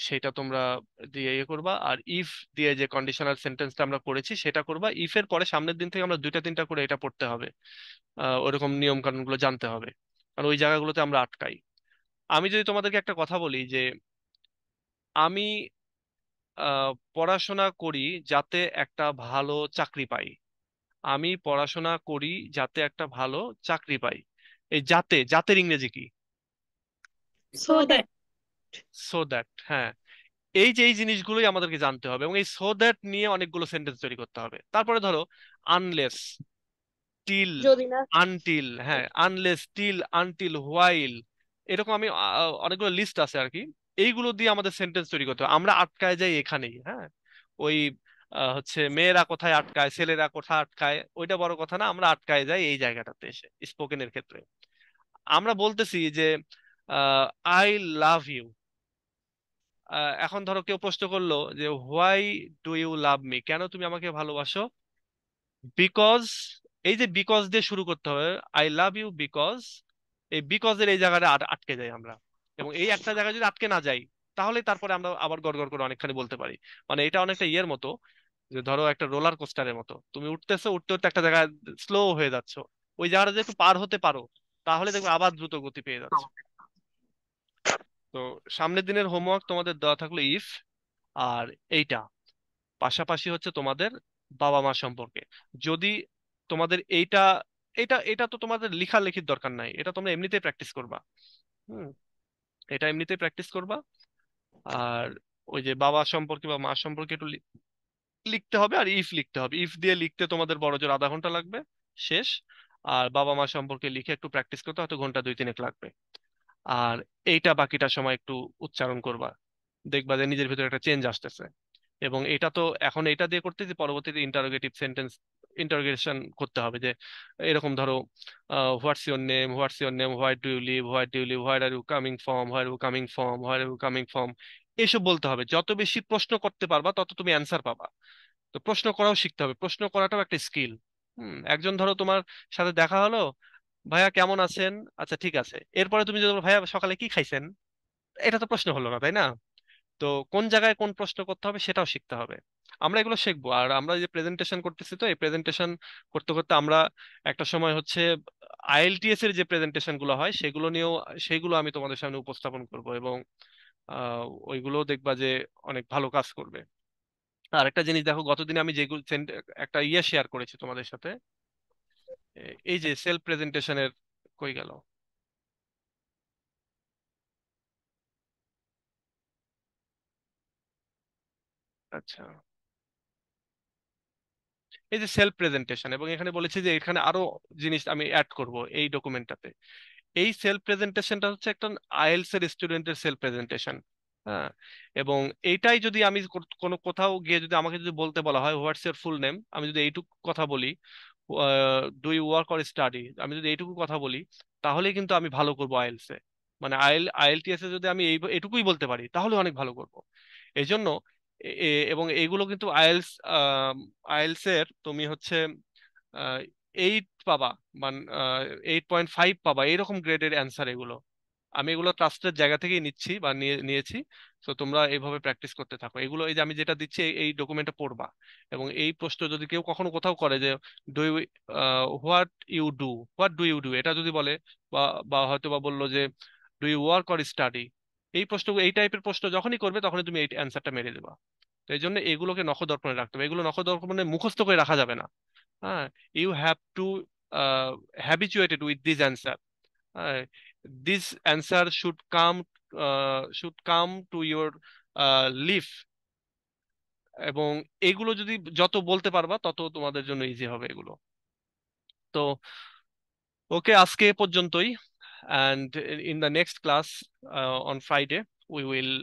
সেটা তোমরা দিয়ে ইয়ে করবা। আর ইফ দিয়ে যে কন্ডিশনাল সেন্টেন্সটা আমরা করেছি সেটা করবা। ইফ এর পরে সামনের দিন থেকে আমরা 2টা 3টা করে এটা পড়তে হবে, ওরকম নিয়ম কানুন গুলো জানতে হবে, কারণ ওই জায়গাগুলোতে আমরা আটকাই। আমি যদি তোমাদেরকে একটা কথা বলি যে আমি পড়াশোনা করি যাতে একটা ভালো চাকরি পাই, আমি পড়াশোনা করি যাতে একটা ভালো চাকরি পাই, এই যাতে, জাতের ইংরেজি কি? So that. সো দ্যাট, হ্যাঁ। এই জিনিসগুলোই আমাদেরকে জানতে হবে, এবং এই সো দ্যাট নিয়ে অনেকগুলো সেন্টেন্স তৈরি করতে হবে। তারপরে ধরো আনলেস, টিল, যদি না। আনটিল, হ্যাঁ আনলেস, টিল, আনটিল, হোয়াইল, এরকম আমি অনেকগুলো লিস্ট আছে আর কি, এইগুলো দিয়ে আমাদের সেন্টেন্স তৈরি করতে হবে। আমরা আটকায় যাই এখানেই, হ্যাঁ, ওই হচ্ছে মেয়েরা কোথায় আটকায়, ছেলেরা কোথায় আটকায়, ওইটা বড় কথা না, আমরা আটকায় যাই এই জায়গাটাতে এসে স্পোকেনের ক্ষেত্রে। আমরা বলতেছি যে আই লাভ ইউ, এখন ধরো কেউ প্রশ্ন করলো যে why do you love me, কেন তুমি আমাকে ভালোবাসো? বিকজ, এই যে বিকজ দিয়ে শুরু করতে হবে, আই লাভ ইউ বিকজ, এই বিকজ এর এই জায়গাটা আটকে যাই আমরা। এবং এই একটা জায়গায় যদি আটকে না যাই, তাহলে তারপরে আমরা আবার গড় করে অনেকখানি বলতে পারি। মানে এটা অনেকটা ইয়ের মতো, যে ধরো একটা রোলার কোস্টারের মতো, তুমি উঠতেছো, উঠতে উঠতে একটা জায়গায় স্লো হয়ে যাচ্ছ, ওই জায়গাটা যদি একটু পার হতে পারো তাহলে দেখবে আবার দ্রুত গতি পেয়ে যাচ্ছে। তো সামনের দিনের হোমওয়ার্ক তোমাদের দেওয়া থাকলো ইফ, আর এইটা পাশাপাশি হচ্ছে তোমাদের বাবা মা সম্পর্কে। যদি তোমাদের এইটা, এটা তো তোমাদের লেখালেখির দরকার নাই, এটা তোমরা এমনিতেই প্র্যাকটিস করবা। হুম, এটা এমনিতেই প্র্যাকটিস করবা। আর ওই যে বাবা সম্পর্কে বা মা সম্পর্কে একটু লিখতে হবে, আর ইফ লিখতে হবে, ইফ দিয়ে লিখতে তোমাদের বড় জোর আধা ঘন্টা লাগবে, শেষ। আর বাবা মা সম্পর্কে লিখে একটু প্র্যাকটিস করতে হয়তো ঘন্টা 2 3 লাগবে। আর এইটা বাকিটা সময় একটু উচ্চারণ করবা, দেখবা যে নিজের ভিতরে একটা চেঞ্জ আসতেছে। এবং এটা তো এখন এটা দিয়ে করতে, যে পরবর্তীতে ইন্টারোগেটিভ সেন্টেন্স, ইন্টারোগেশন করতে হবে, যে এরকম ধরো what's your name, why do you live, where are you coming from, where are you coming from, এইসব বলতে হবে। যত বেশি প্রশ্ন করতে পারবা তত তুমি অ্যান্সার পাবা। তো প্রশ্ন করাও শিখতে হবে, প্রশ্ন করাটাও একটা স্কিল। একজন ধরো তোমার সাথে দেখা হলো, ভাইয়া কেমন আছেন, আচ্ছা ঠিক আছে, এরপরে তুমি যদি বলো, ভাইয়া সকালে কি খাইছেন, এটা তো প্রশ্ন হলো না, তাই না? তো কোন জায়গায় কোন প্রশ্ন করতে হবে সেটাও শিখতে হবে। আমরা এগুলো শিখবো। আর আমরা যে প্রেজেন্টেশন করতেছি, তো এই প্রেজেন্টেশন করতে করতে আমরা একটা সময় হচ্ছে আইএলটিএস এর যে প্রেজেন্টেশন গুলো হয় সেগুলো নিয়েও, সেগুলো আমি তোমাদের সামনে উপস্থাপন করব, এবং ওইগুলো দেখবা যে অনেক ভালো কাজ করবে। আর একটা জিনিস দেখো, গতদিন আমি যেগুলো একটা শেয়ার করেছি তোমাদের সাথে, এই যে সেলফ প্রেজেন্টেশনের, কই গেল? আচ্ছা, এই যে সেলফ প্রেজেন্টেশন, এবং এখানে বলেছি যে এখানে আরো জিনিস আমি অ্যাড করব এই ডকুমেন্টটাতে। এই সেলফ প্রেজেন্টেশনটা হচ্ছে একটা আইএলস এর স্টুডেন্টের সেলফ প্রেজেন্টেশন। হ্যাঁ, এবং এইটাই যদি আমি কোনো কোথাও গিয়ে যদি আমাকে যদি বলতে বলা হয় হোয়াটস ইউর ফুল নেম, আমি যদি এইটুকু কথা বলি, do you work or study, আমি যদি এইটুকু কথা বলি, তাহলে কিন্তু আমি ভালো করবো আইএলস এ। মানে আইএলটিএস এ যদি আমি এইটুকুই বলতে পারি তাহলে অনেক ভালো করব। এই জন্য এবং এইগুলো কিন্তু আইএলস এর তুমি হচ্ছে 8 পাবা, মানে 8.5 পাবা, এইরকম গ্রেডের অ্যান্সার এগুলো। আমি এগুলো ট্রাস্টের জায়গা থেকেই নিচ্ছি বা নিয়েছি। তো তোমরা এইভাবে প্র্যাকটিস করতে থাকো। এগুলো এই যে আমি যেটা দিচ্ছি এই ডকুমেন্টটা পড়বা, এবং এই প্রশ্ন যদি কেউ কখনো কোথাও করে যে do you what you do, এটা যদি বলে, বা বা হয়তো বা বললো যে do you work or study, এই প্রশ্ন, এই টাইপের প্রশ্ন যখনই করবে তখনই তুমি এই অ্যান্সারটা মেরে দেবা। তো এই জন্য এগুলোকে নখদর্পণে রাখতে হবে, এগুলো নখদর্পণে মুখস্থ করে রাখা যাবে না। হ্যাঁ, you have to habituated with this answer. This answer should come to your life, এবং এগুলো যদি যত বলতে পারবা তত তোমাদের জন্য ইজি হবে এগুলো। তো ওকে, আজকে এ পর্যন্তই, and in the next class on Friday we will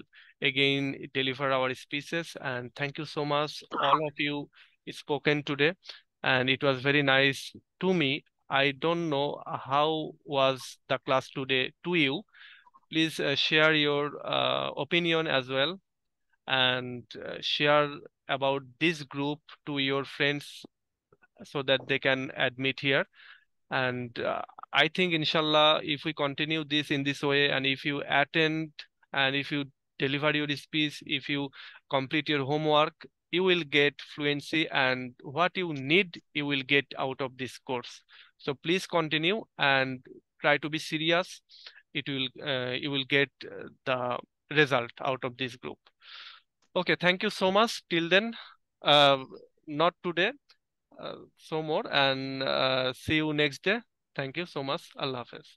again deliver our speeches, and thank you so much all of you spoken today, and it was very nice to me. I don't know how was the class today to you. Please share your opinion as well, and share about this group to your friends so that they can admit here. And I think, inshallah, if we continue this in this way, and if you attend, and if you deliver your speech, if you complete your homework, you will get fluency, and what you need, you will get out of this course. So please continue and try to be serious. You will get the result out of this group. Okay, thank you so much. Till then, not today, so more, and see you next day. Thank you so much. Allah Hafiz.